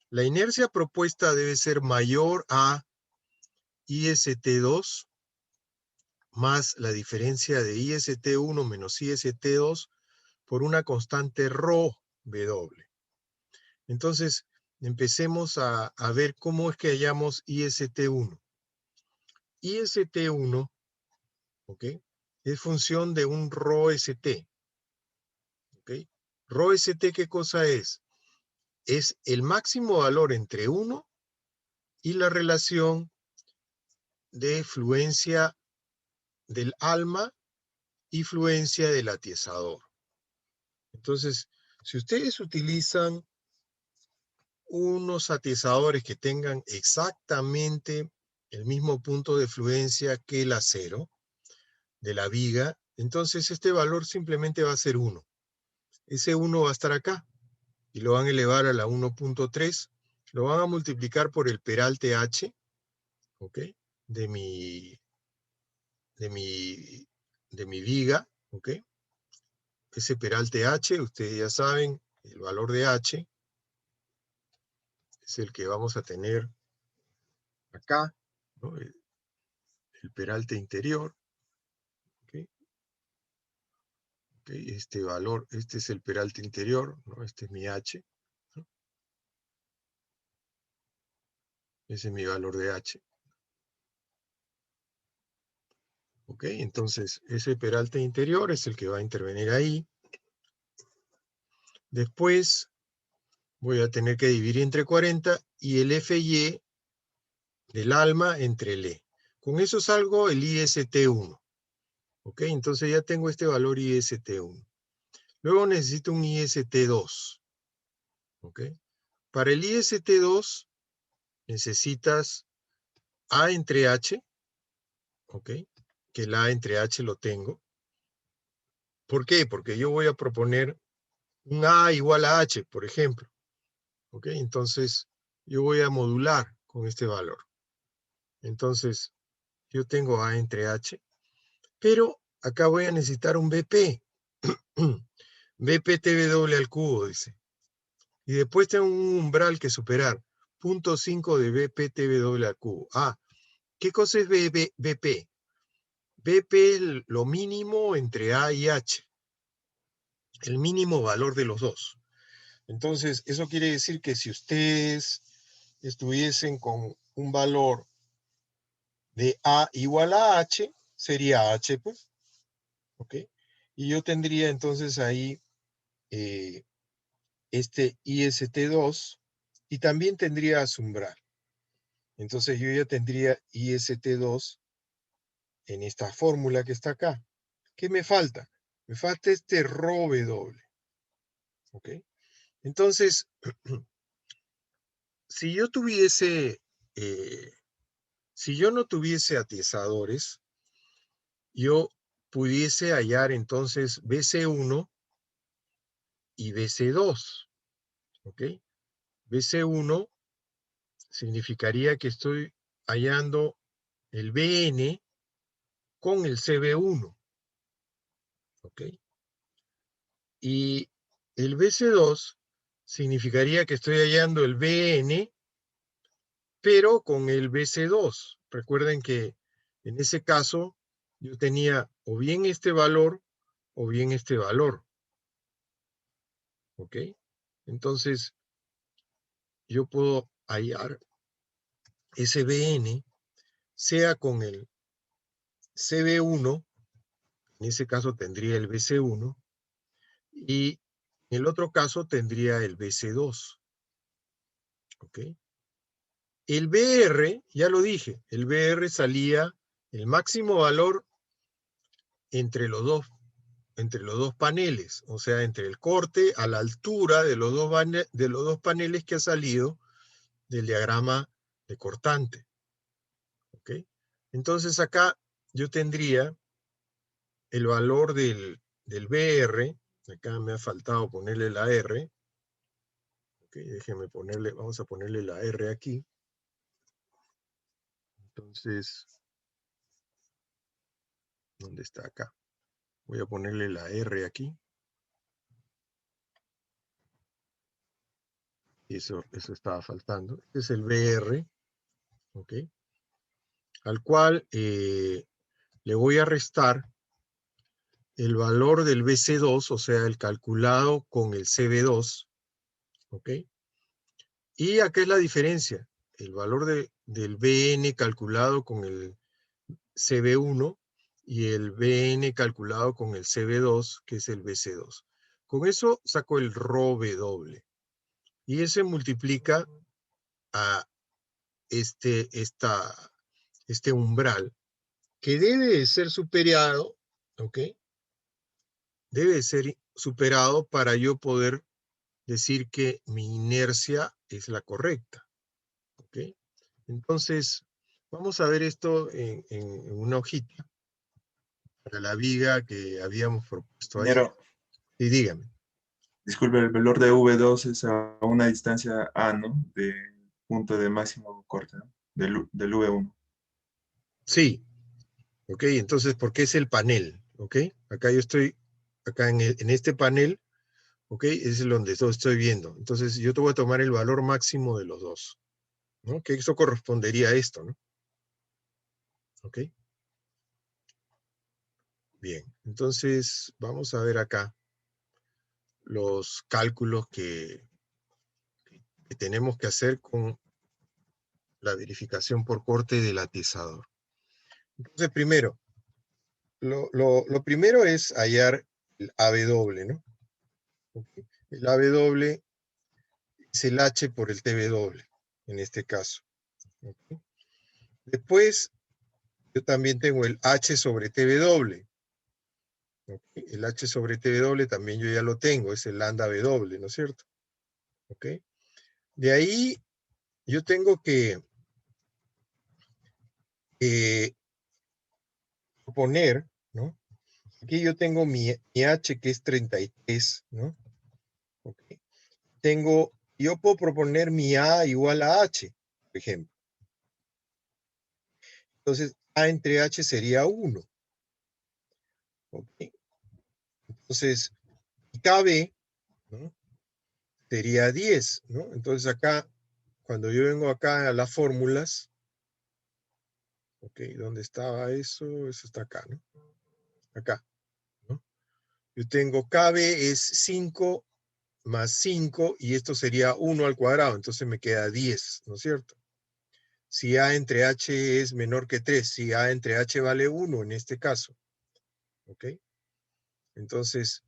La inercia propuesta debe ser mayor a IST2 más la diferencia de IST1 menos IST2 por una constante ρ W. Entonces, empecemos a ver cómo es que hallamos IST1. IST1, ¿ok? Es función de un ρST. ¿Ok? ρST, ¿qué cosa es? Es el máximo valor entre 1 y la relación de fluencia del alma y fluencia del atizador. Entonces, si ustedes utilizan unos atizadores que tengan exactamente el mismo punto de fluencia que el acero de la viga, entonces este valor simplemente va a ser 1. Ese 1 va a estar acá y lo van a elevar a la 1.3, lo van a multiplicar por el peralte H, ¿ok? De mi viga, ¿ok? Ese peralte H, ustedes ya saben, el valor de H es el que vamos a tener acá, ¿no? El peralte interior, ¿ok? ¿Ok? Este valor, este es el peralte interior, ¿no? Este es mi H, ¿no? Ese es mi valor de H. ¿Ok? Entonces, ese peralte interior es el que va a intervenir ahí. Después voy a tener que dividir entre 40 y el FY del alma entre el E. Con eso salgo el IST1. ¿Ok? Entonces ya tengo este valor IST1. Luego necesito un IST2. ¿Ok? Para el IST2 necesitas A entre H. ¿Ok? Que el A entre H lo tengo. ¿Por qué? Porque yo voy a proponer un A igual a H, por ejemplo. ¿Ok? Entonces, yo voy a modular con este valor. Entonces, yo tengo A entre H, pero acá voy a necesitar un BP. BP TW al cubo, dice. Y después tengo un umbral que superar. 0.5 de BP TW al cubo. Ah, ¿qué cosa es BP? BP es lo mínimo entre A y H. El mínimo valor de los dos. Entonces, eso quiere decir que si ustedes estuviesen con un valor de A igual a H, sería H, pues. ¿Ok? Y yo tendría entonces ahí este IST2 y también tendría su umbral. Entonces yo ya tendría IST2 en esta fórmula que está acá. ¿Qué me falta? Me falta este ρW. ¿Ok? Entonces, si yo tuviese, si yo no tuviese atiesadores, yo pudiese hallar entonces BC1 y BC2. ¿Ok? BC1 significaría que estoy hallando el BN con el CB1. ¿Ok? Y el BC2 significaría que estoy hallando el BN, pero con el BC2. Recuerden que en ese caso yo tenía o bien este valor o bien este valor. ¿Ok? Entonces, yo puedo hallar ese BN, sea con el CB1, en ese caso tendría el BC1, y en el otro caso tendría el BC2. ¿Ok? El BR, ya lo dije, el BR salía el máximo valor entre los dos paneles, o sea, entre el corte a la altura de los dos paneles que ha salido del diagrama de cortante. ¿Ok? Entonces acá yo tendría el valor del BR, acá me ha faltado ponerle la R, ok, déjenme ponerle, vamos a ponerle la R aquí. Entonces, ¿dónde está acá? Voy a ponerle la R aquí. Eso estaba faltando. Este es el BR, ¿ok? Al cual le voy a restar el valor del BC2, o sea, el calculado con el CB2, ¿ok? Y acá es la diferencia. El valor del BN calculado con el CB1 y el BN calculado con el CB2, que es el BC2. Con eso saco el ρW. Y ese multiplica a este umbral, que debe de ser superado, ¿ok? Debe de ser superado para yo poder decir que mi inercia es la correcta, ¿ok? Entonces, vamos a ver esto en una hojita para la viga que habíamos propuesto ayer. Ingeniero, Y dígame. disculpe, el valor de V2 es a una distancia A, ¿no? De punto de máximo corte, ¿no? Del V1. Sí, ok, entonces, porque es el panel, ok. Acá yo estoy, acá en este panel, ok, es donde estoy viendo. Entonces, yo te voy a tomar el valor máximo de los dos, ¿no? Que eso correspondería a esto, ¿no? Ok. Bien, entonces, vamos a ver acá los cálculos que tenemos que hacer con la verificación por corte del atizador. Entonces, primero, lo primero es hallar el AW, ¿no? Okay. El AW es el H por el TW, en este caso. Okay. Después, yo también tengo el H sobre TW. ¿Ok? El H sobre TW también yo ya lo tengo, es el lambda W, ¿no es cierto? ¿Ok? De ahí yo tengo que poner, ¿no? Aquí yo tengo mi H que es 33, ¿no? ¿Ok? Yo puedo proponer mi A igual a H, por ejemplo. Entonces, A entre H sería 1. ¿Ok? Entonces, KB, ¿no? Sería 10, ¿no? Entonces acá, cuando yo vengo acá a las fórmulas, ok, ¿dónde estaba eso? Eso está acá, ¿no? Acá, ¿no? Yo tengo KB es 5 más 5, y esto sería 1 al cuadrado, entonces me queda 10, ¿no es cierto? Si A entre H es menor que 3, si A entre H vale 1 en este caso, ¿ok? Entonces,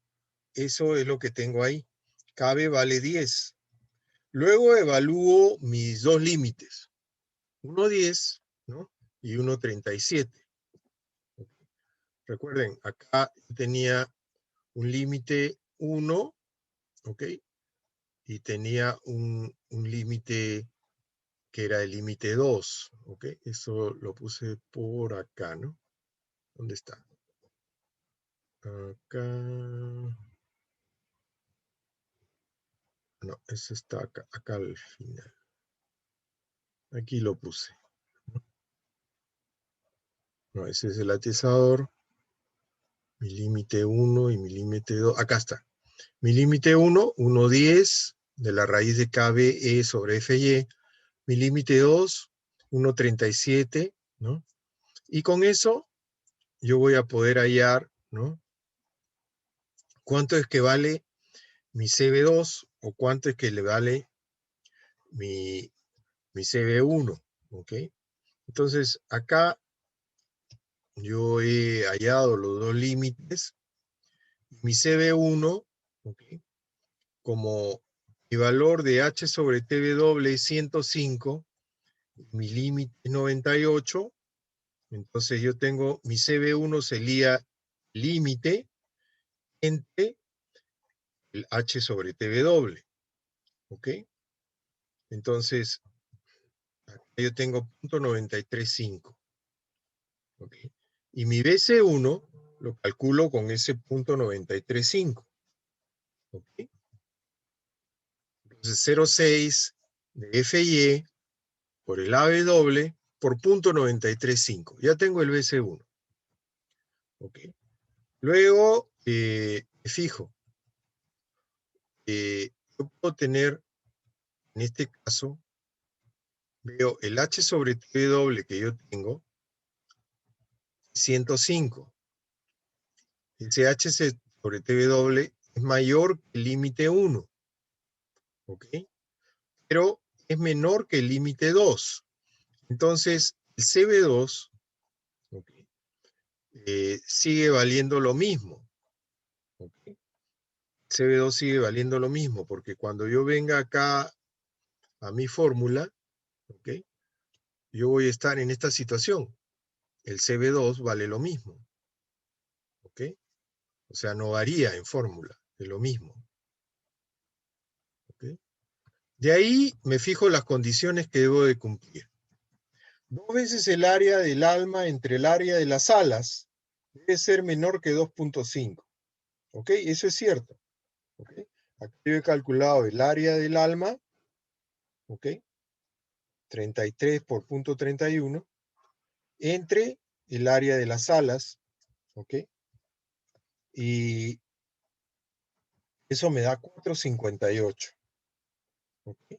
eso es lo que tengo ahí. KB vale 10. Luego evalúo mis dos límites. Uno 10, ¿no? Y uno 37. Recuerden, acá tenía un límite 1, ¿ok? Y tenía un límite que era el límite 2, ¿ok? Eso lo puse por acá, ¿no? ¿Dónde está? Acá. No, eso está acá, acá al final. Aquí lo puse. No, ese es el atizador. Mi límite 1 y mi límite 2. Acá está. Mi límite 1, 1,10 de la raíz de KBE sobre FY. Mi límite 2, 1,37, ¿no? Y con eso yo voy a poder hallar, ¿no? ¿Cuánto es que vale mi CB2 o cuánto es que le vale mi CB1? ¿Ok? Entonces, acá yo he hallado los dos límites. Mi CB1, ¿ok? Como mi valor de H sobre TW es 105, mi límite es 98, entonces yo tengo, mi CB1 sería límite entre el H sobre TW, ¿ok? Entonces, acá yo tengo 0.935, ¿ok? Y mi BC1 lo calculo con ese 0.935, ¿ok? Entonces, 0,6 de FY por el AW por 0.935. Ya tengo el BC1. ¿Ok? Luego, fijo, yo puedo tener, en este caso, veo el H sobre TW que yo tengo, 105. Ese H sobre TW es mayor que el límite 1. ¿Ok? Pero es menor que el límite 2. Entonces, el CB2, ¿ok? Sigue valiendo lo mismo. ¿Ok? CB2 sigue valiendo lo mismo, porque cuando yo venga acá a mi fórmula, ¿ok? Yo voy a estar en esta situación. El CB2 vale lo mismo. ¿Ok? O sea, no varía en fórmula, es lo mismo. ¿Ok? De ahí me fijo las condiciones que debo de cumplir. 2 veces el área del alma entre el área de las alas debe ser menor que 2.5. ¿Ok? Eso es cierto. ¿Ok? Aquí yo he calculado el área del alma, ¿ok? 33 por 0.31, entre el área de las alas, ¿ok? Y eso me da 4,58. ¿Ok?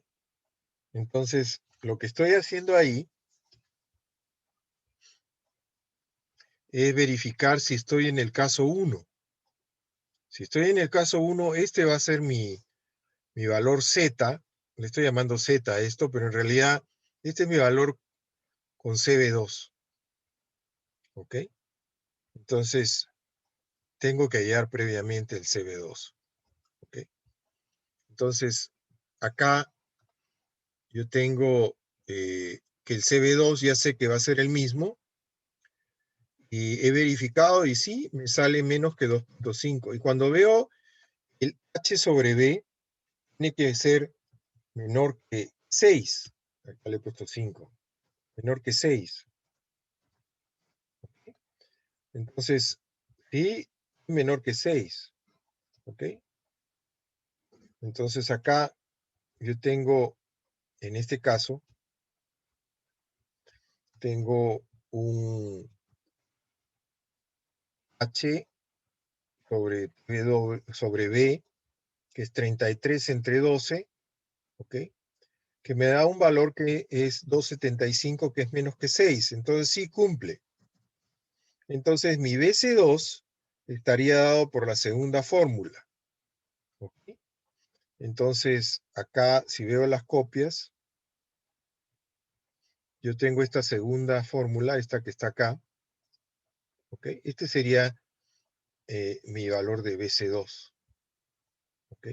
Entonces, lo que estoy haciendo ahí es verificar si estoy en el caso 1. Si estoy en el caso 1, este va a ser mi valor Z. Le estoy llamando Z a esto, pero en realidad este es mi valor con CB2. ¿Ok? Entonces, tengo que hallar previamente el CB2. ¿Ok? Entonces, acá yo tengo que el CB2 ya sé que va a ser el mismo. Y he verificado y sí, me sale menos que 2.5. Y cuando veo el H sobre B, tiene que ser menor que 6. Acá le he puesto 5. Menor que 6. Entonces, sí, menor que 6. ¿Ok? Entonces acá yo tengo, en este caso, tengo un H sobre B, que es 33 entre 12, ¿ok? Que me da un valor que es 2.75, que es menos que 6. Entonces sí cumple. Entonces mi BC2 estaría dado por la segunda fórmula. ¿Ok? Entonces acá, si veo las copias, yo tengo esta segunda fórmula, esta que está acá. ¿Ok? Este sería mi valor de BC2. ¿Ok?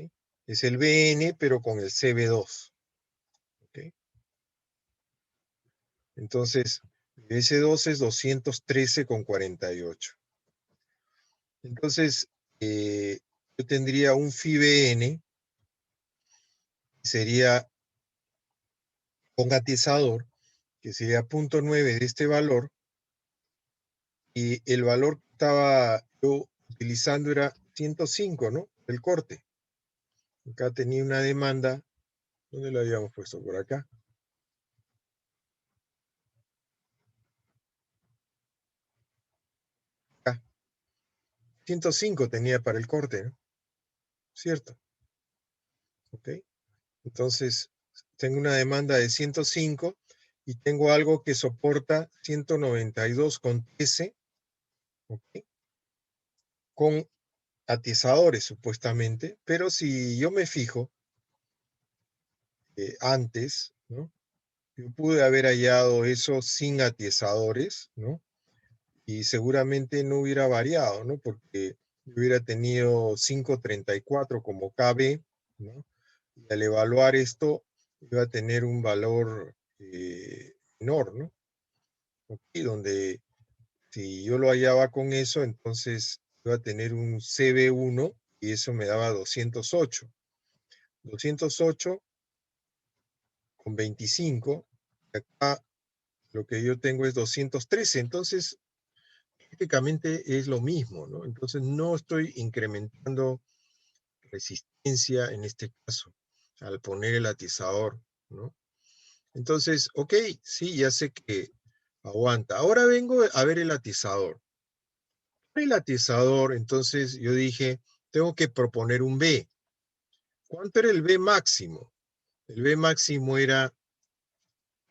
Es el BN, pero con el CB2. ¿Ok? Entonces, BC2 es 213,48. Entonces, yo tendría un phi-BN, sería con atizador, que sería 0.9 de este valor, y el valor que estaba yo utilizando era 105, ¿no? El corte. Acá tenía una demanda, ¿dónde la habíamos puesto? Por acá. Acá. 105 tenía para el corte, ¿no? ¿Cierto? ¿Ok? Entonces, tengo una demanda de 105 y tengo algo que soporta 192,13, ¿ok? Con atizadores supuestamente, pero si yo me fijo antes, ¿no? Yo pude haber hallado eso sin atizadores, ¿no? Y seguramente no hubiera variado, ¿no? Porque yo hubiera tenido 5.34 como KB, ¿no? Y al evaluar esto, iba a tener un valor menor, ¿no? Okay, donde si yo lo hallaba con eso, entonces iba a tener un CB1 y eso me daba 208. 208 con 25. Acá lo que yo tengo es 213. Entonces, prácticamente es lo mismo, ¿no? Entonces no estoy incrementando resistencia en este caso al poner el atizador, ¿no? Entonces, ok, sí, ya sé que aguanta. Ahora vengo a ver el atizador. El atizador, entonces yo dije, tengo que proponer un B. ¿Cuánto era el B máximo? El B máximo era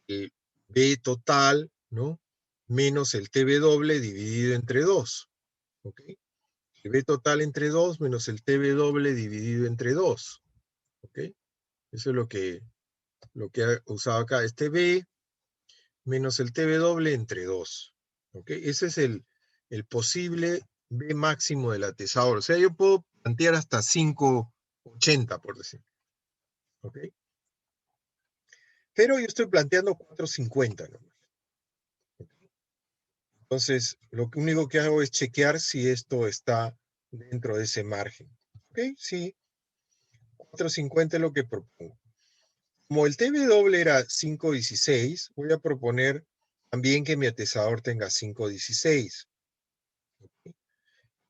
el B total, ¿no? Menos el TB dividido entre 2. ¿Ok? El B total entre 2 menos el TB dividido entre 2. ¿Ok? Eso es lo que he usado acá. Este B menos el TB entre 2. ¿Ok? Ese es el posible B máximo del atizador. O sea, yo puedo plantear hasta 580, por decir. ¿Ok? Pero yo estoy planteando 450 nomás. Entonces, lo único que hago es chequear si esto está dentro de ese margen. ¿Ok? Sí. 450 es lo que propongo. Como el TB era 5.16, voy a proponer también que mi atizador tenga 5.16. ¿Ok?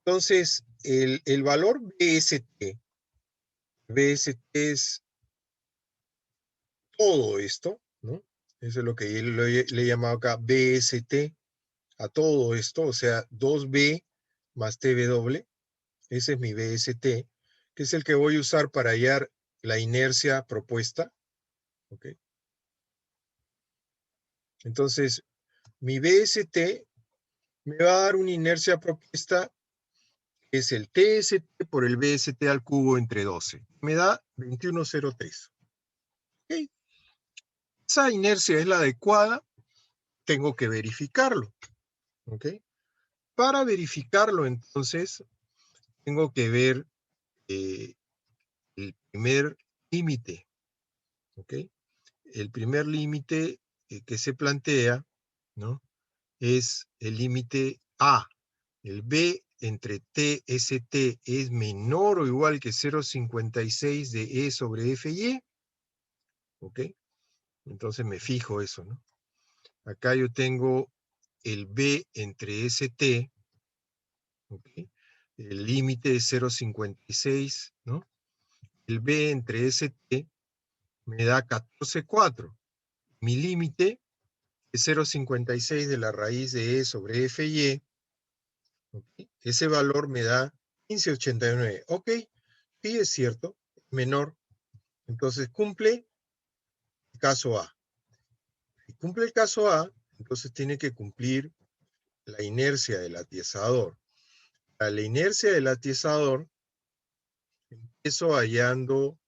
Entonces, el valor BST es todo esto, ¿no? Eso es lo que yo le he llamado acá BST a todo esto, o sea, 2B más TB. Ese es mi BST, que es el que voy a usar para hallar la inercia propuesta. ¿Ok? Entonces, mi BST me va a dar una inercia propuesta, que es el TST por el BST al cubo entre 12. Me da 21.03. ¿Ok? Esa inercia es la adecuada, tengo que verificarlo. ¿Ok? Para verificarlo, entonces, tengo que ver el primer límite. ¿Ok? El primer límite que se plantea, ¿no? Es el límite A, el B entre TST es menor o igual que 0,56 de E sobre FY, ¿ok? Entonces me fijo eso, ¿no? Acá yo tengo el B entre ST, ¿ok? El límite es 0,56, ¿no? El B entre ST me da 14,4. Mi límite es 0,56 de la raíz de E sobre FY. ¿Okay? Ese valor me da 15,89. Ok, sí es cierto, menor. Entonces cumple el caso A. Si cumple el caso A, entonces tiene que cumplir la inercia del atiesador. Para la inercia del atiesador, empiezo hallando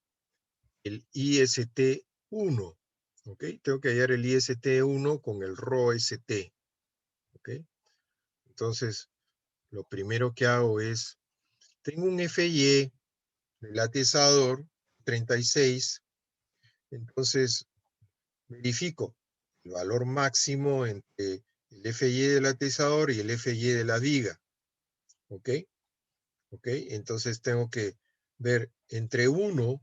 el IST1. ¿Ok? Tengo que hallar el IST1 con el ρST. ¿Ok? Entonces, lo primero que hago es, tengo un FY del atiesador, 36, entonces verifico el valor máximo entre el FY del atiesador y el FY de la viga. ¿Ok? ¿Ok? Entonces tengo que ver entre 1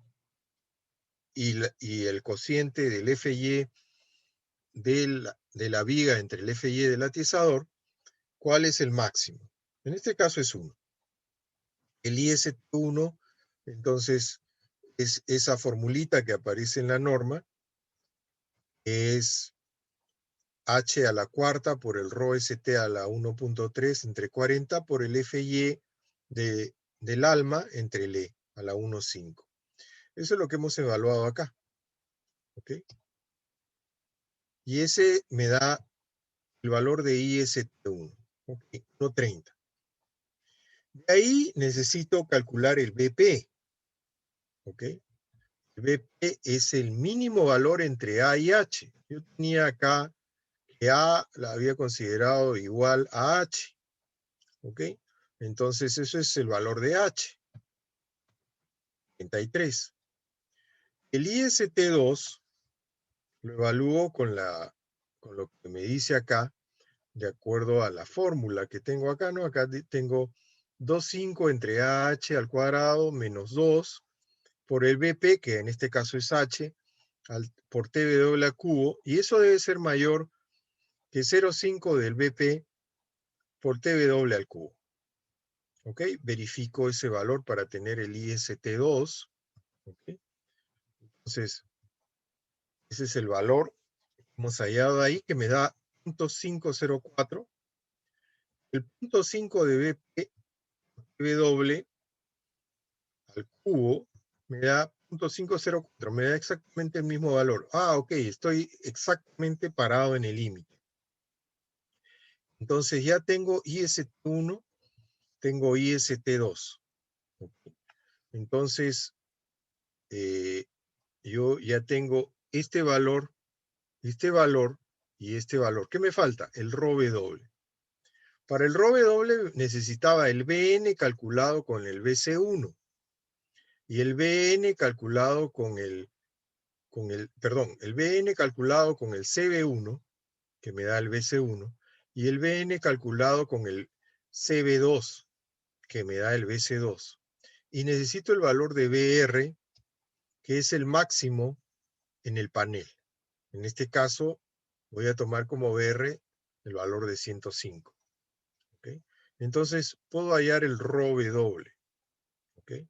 y el cociente del FY de la viga entre el FY del atiesador, ¿cuál es el máximo? En este caso es 1. El IST1, entonces, es esa formulita que aparece en la norma, es H a la cuarta por el ρST a la 1.3 entre 40 por el FY del alma entre el E a la 1.5. Eso es lo que hemos evaluado acá. ¿Ok? Y ese me da el valor de IST1. ¿Ok? 1.30. De ahí necesito calcular el BP. ¿Ok? El BP es el mínimo valor entre A y H. Yo tenía acá que A la había considerado igual a H. ¿Ok? Entonces eso es el valor de H. 33. El IST2 lo evalúo con lo que me dice acá, de acuerdo a la fórmula que tengo acá, ¿no? Acá tengo 2,5 entre AH al cuadrado menos 2 por el BP, que en este caso es H, por TW al cubo, y eso debe ser mayor que 0,5 del BP por TW al cubo. ¿Ok? Verifico ese valor para tener el IST2. ¿Ok? Entonces, ese es el valor que hemos hallado ahí, que me da 0.504. El 0.5 de BP W al cubo me da 0.504, me da exactamente el mismo valor. Ah, ok, estoy exactamente parado en el límite. Entonces ya tengo IST1, tengo IST2. ¿Okay? Entonces, yo ya tengo este valor y este valor. ¿Qué me falta? El ρW. Para el ρW necesitaba el BN calculado con el BC1 y el BN calculado con el BN calculado con el CB1, que me da el BC1, y el BN calculado con el CB2, que me da el BC2. Y necesito el valor de BR, que es el máximo en el panel. En este caso, voy a tomar como BR el valor de 105. ¿Okay? Entonces, puedo hallar el ρW. ¿Okay?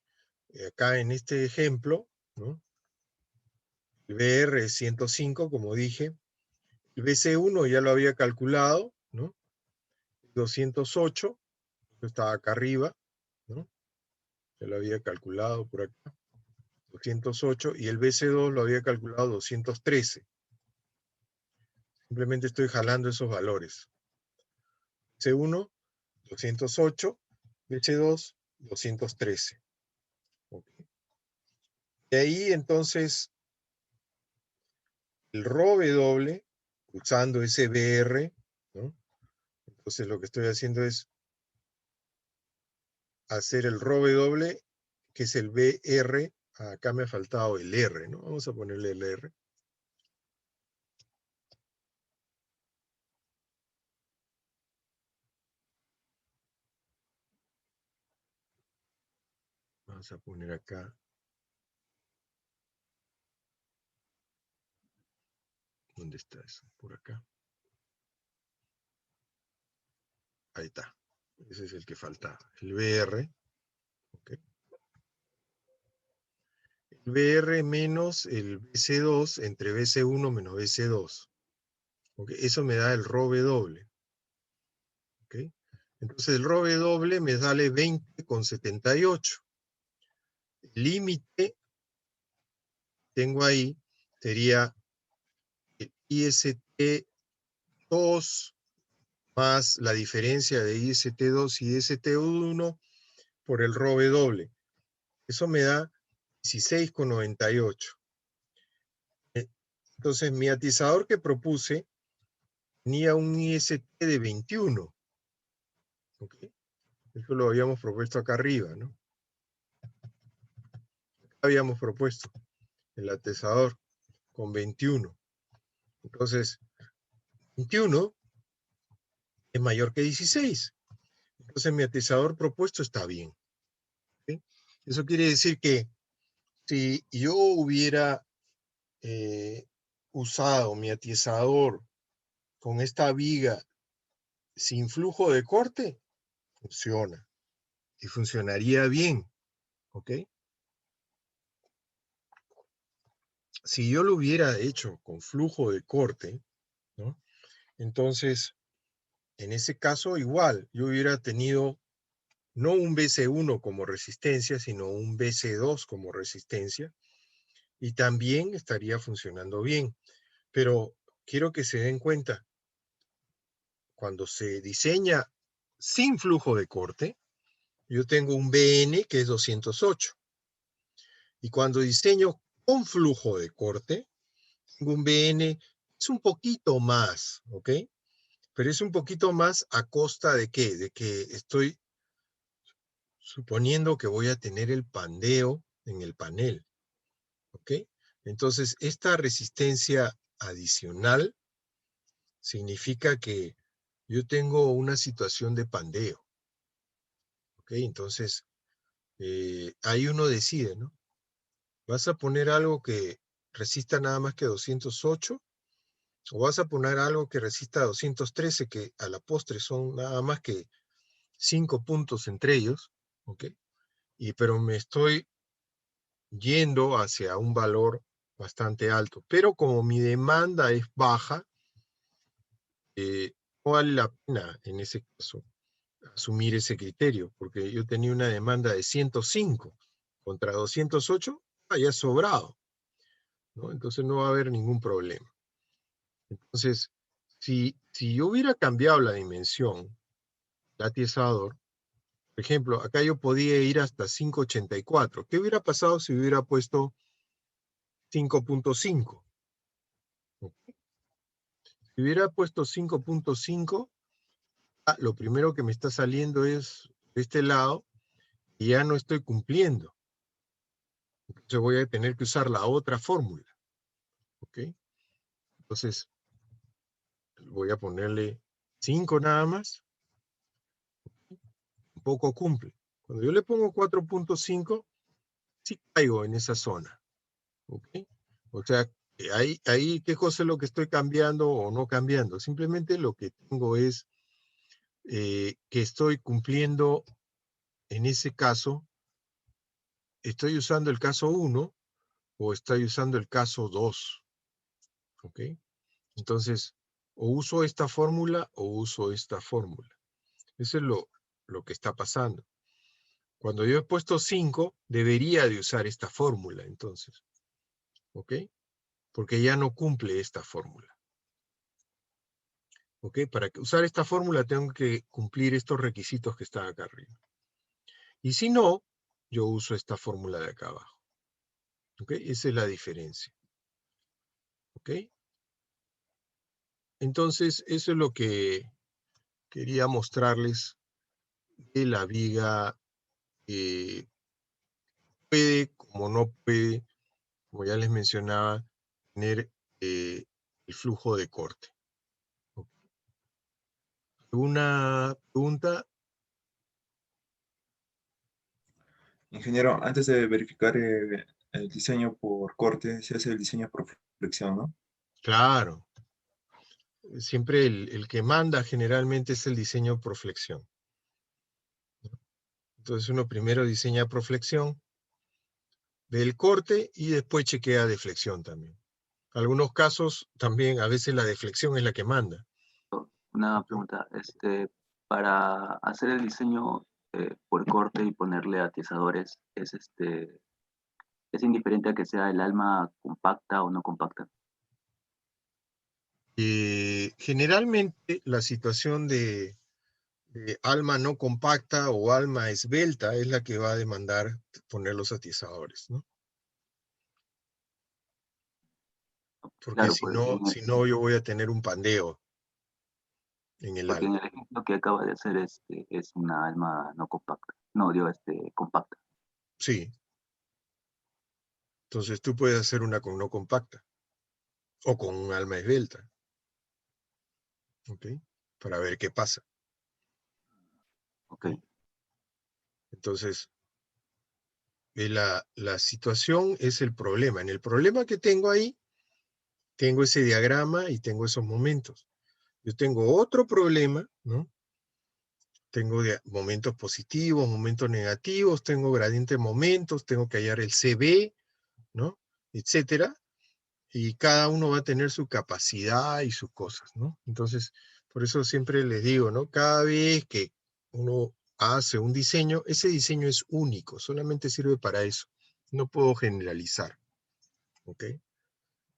Acá en este ejemplo, ¿no? El BR es 105, como dije. El BC1 ya lo había calculado, ¿no? 208, estaba acá arriba, ¿no? Ya lo había calculado por acá. 208, y el BC2 lo había calculado 213. Simplemente estoy jalando esos valores. C1, 208, BC2, 213. Okay. De ahí, entonces, el ρW, usando ese BR, ¿no? Entonces lo que estoy haciendo es hacer el ρW, que es el BR. Acá me ha faltado el R, ¿no? Vamos a ponerle el R. Vamos a poner acá. ¿Dónde está eso? Por acá. Ahí está. Ese es el que faltaba. El BR. Okay. El BR menos el BC2 entre BC1 menos BC2. Okay. Eso me da el ρW. Okay. Entonces el ρW me sale 20,78. El límite tengo ahí sería el IST2 más la diferencia de IST2 y IST1 por el ρW. Eso me da 16,98. Entonces mi atizador que propuse tenía un IST de 21. ¿Okay? Eso lo habíamos propuesto acá arriba, ¿no? Habíamos propuesto el atizador con 21. Entonces, 21 es mayor que 16. Entonces mi atizador propuesto está bien. ¿Okay? Eso quiere decir que si yo hubiera usado mi atizador con esta viga sin flujo de corte, funciona. Y funcionaría bien. ¿Ok? Si yo lo hubiera hecho con flujo de corte, ¿no? Entonces, en ese caso igual, yo hubiera tenido no un BC1 como resistencia, sino un BC2 como resistencia, y también estaría funcionando bien. Pero quiero que se den cuenta, cuando se diseña sin flujo de corte, yo tengo un BN que es 208. Y cuando diseño con flujo de corte, tengo un BN, es un poquito más, ¿ok? Pero es un poquito más a costa de ¿qué? De que estoy suponiendo que voy a tener el pandeo en el panel, ¿ok? Entonces, esta resistencia adicional significa que yo tengo una situación de pandeo, ¿ok? Entonces, ahí uno decide, ¿no? ¿Vas a poner algo que resista nada más que 208? ¿O vas a poner algo que resista 213, que a la postre son nada más que 5 puntos entre ellos? ¿Ok? Pero me estoy yendo hacia un valor bastante alto. Pero como mi demanda es baja, no vale la pena en ese caso asumir ese criterio, porque yo tenía una demanda de 105 contra 208, ya sobrado, ¿no? Entonces no va a haber ningún problema. Entonces, si yo hubiera cambiado la dimensión del atizador, por ejemplo, acá yo podía ir hasta 5.84. ¿Qué hubiera pasado si hubiera puesto 5.5? Si hubiera puesto 5.5, lo primero que me está saliendo es de este lado y ya no estoy cumpliendo. Entonces voy a tener que usar la otra fórmula. ¿Ok? Entonces voy a ponerle 5 nada más. Un poco cumple. Cuando yo le pongo 4.5, sí caigo en esa zona. ¿Ok? O sea, ahí qué cosa es lo que estoy cambiando o no cambiando. Simplemente lo que tengo es que estoy cumpliendo, en ese caso, estoy usando el caso 1 o estoy usando el caso 2. ¿Ok? Entonces, o uso esta fórmula o uso esta fórmula. Eso es lo que está pasando. Cuando yo he puesto 5, debería de usar esta fórmula, entonces. ¿Ok? Porque ya no cumple esta fórmula. ¿Ok? Para usar esta fórmula tengo que cumplir estos requisitos que están acá arriba. Y si no, yo uso esta fórmula de acá abajo. ¿Ok? Esa es la diferencia. ¿Ok? Entonces, eso es lo que quería mostrarles de la viga. Puede, como no puede, como ya les mencionaba, tener el flujo de corte. ¿Alguna pregunta? Ingeniero, antes de verificar el diseño por corte, se hace el diseño por flexión, ¿no? Claro. Siempre el que manda generalmente es el diseño por flexión. Entonces uno primero diseña por flexión, ve el corte y después chequea de flexión también. Algunos casos también, a veces la deflexión es la que manda. Una pregunta, para hacer el diseño por corte y ponerle atizadores, es indiferente a que sea el alma compacta o no compacta. Generalmente la situación de alma no compacta o alma esbelta es la que va a demandar poner los atizadores, ¿no? Porque Claro, si pues, si no yo voy a tener un pandeo en el porque en alma. el ejemplo que acaba de hacer es una alma no compacta. No, digo, compacta. Sí. Entonces tú puedes hacer una con no compacta o con un alma esbelta. ¿Ok? Para ver qué pasa. Ok. Entonces, la situación es el problema. En el problema que tengo ahí, tengo ese diagrama y tengo esos momentos. Yo tengo otro problema, ¿no? Tengo momentos positivos, momentos negativos, tengo gradiente de momentos, tengo que hallar el CB, ¿no? Etcétera. Y cada uno va a tener su capacidad y sus cosas, ¿no? Entonces, por eso siempre les digo, ¿no? Cada vez que uno hace un diseño, ese diseño es único, solamente sirve para eso. No puedo generalizar, ¿ok?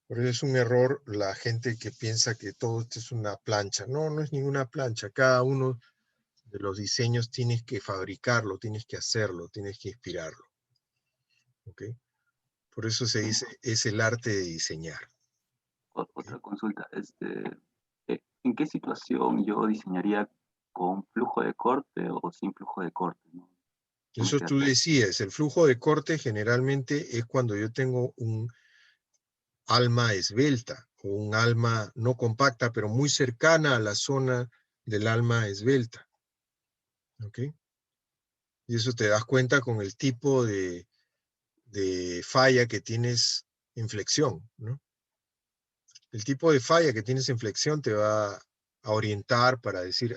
Por eso es un error la gente que piensa que todo esto es una plancha. No, no es ninguna plancha. Cada uno de los diseños tienes que fabricarlo, tienes que hacerlo, tienes que inspirarlo, ¿ok? Por eso se dice, es el arte de diseñar. Otra consulta, ¿en qué situación yo diseñaría con flujo de corte o sin flujo de corte, ¿no? Eso tú decías, el flujo de corte generalmente es cuando yo tengo un alma esbelta o un alma no compacta, pero muy cercana a la zona del alma esbelta. ¿Ok? Y eso te das cuenta con el tipo de falla que tienes en flexión, ¿no? El tipo de falla que tienes en flexión te va a orientar para decir,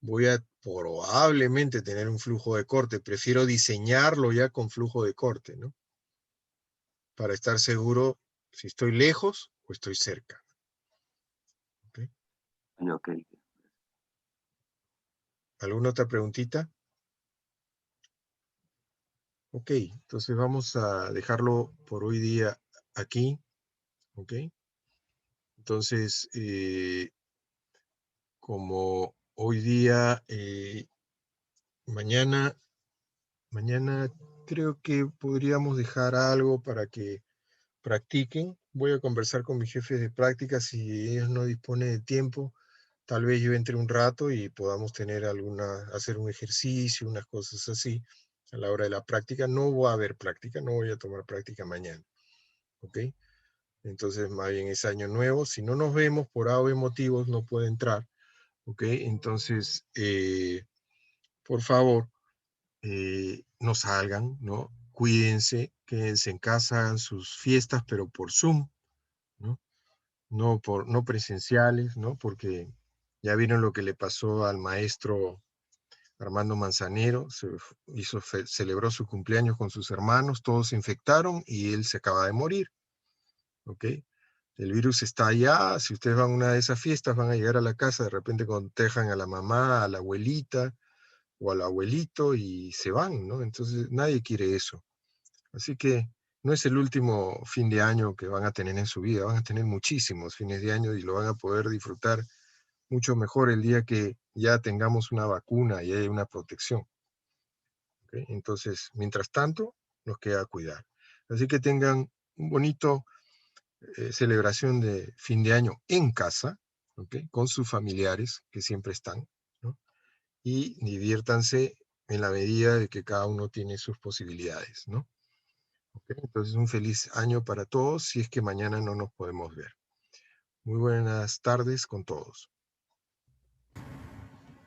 voy a probablemente tener un flujo de corte, prefiero diseñarlo ya con flujo de corte, ¿no? Para estar seguro si estoy lejos o estoy cerca. ¿Ok? Okay. ¿Alguna otra preguntita? Ok, entonces vamos a dejarlo por hoy día aquí. ¿Ok? Entonces, como hoy día, mañana creo que podríamos dejar algo para que practiquen. Voy a conversar con mis jefes de práctica si ellos no disponen de tiempo. Tal vez yo entre un rato y podamos tener hacer un ejercicio, unas cosas así a la hora de la práctica. No va a haber práctica, no voy a tomar práctica mañana. ¿Ok? Entonces, más bien es año nuevo. Si no nos vemos por A o B motivos, no puede entrar. ¿Ok? Entonces, por favor, no salgan, ¿no? Cuídense, quédense en casa, hagan sus fiestas, pero por Zoom, ¿no? No presenciales, ¿no? Porque ya vieron lo que le pasó al maestro Armando Manzanero, celebró su cumpleaños con sus hermanos, todos se infectaron y él se acaba de morir, ¿ok? El virus está allá, si ustedes van a una de esas fiestas, van a llegar a la casa, de repente contagian a la mamá, a la abuelita o al abuelito y se van, ¿no? Entonces nadie quiere eso. Así que no es el último fin de año que van a tener en su vida, van a tener muchísimos fines de año y lo van a poder disfrutar mucho mejor el día que ya tengamos una vacuna y haya una protección. ¿Okay? Entonces, mientras tanto, nos queda cuidar. Así que tengan un bonito celebración de fin de año en casa, ¿okay? Con sus familiares que siempre están, ¿no? Y diviértanse en la medida de que cada uno tiene sus posibilidades, ¿no? ¿Okay? Entonces, un feliz año para todos si es que mañana no nos podemos ver. Muy buenas tardes con todos.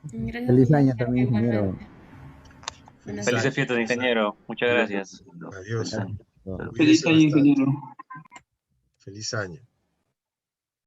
Gracias, Feliz año profesor, también, ingeniero. igualmente. Felices fiestas, ingeniero. Muchas gracias. Adiós. Feliz año. Cuídese bastante. Feliz año.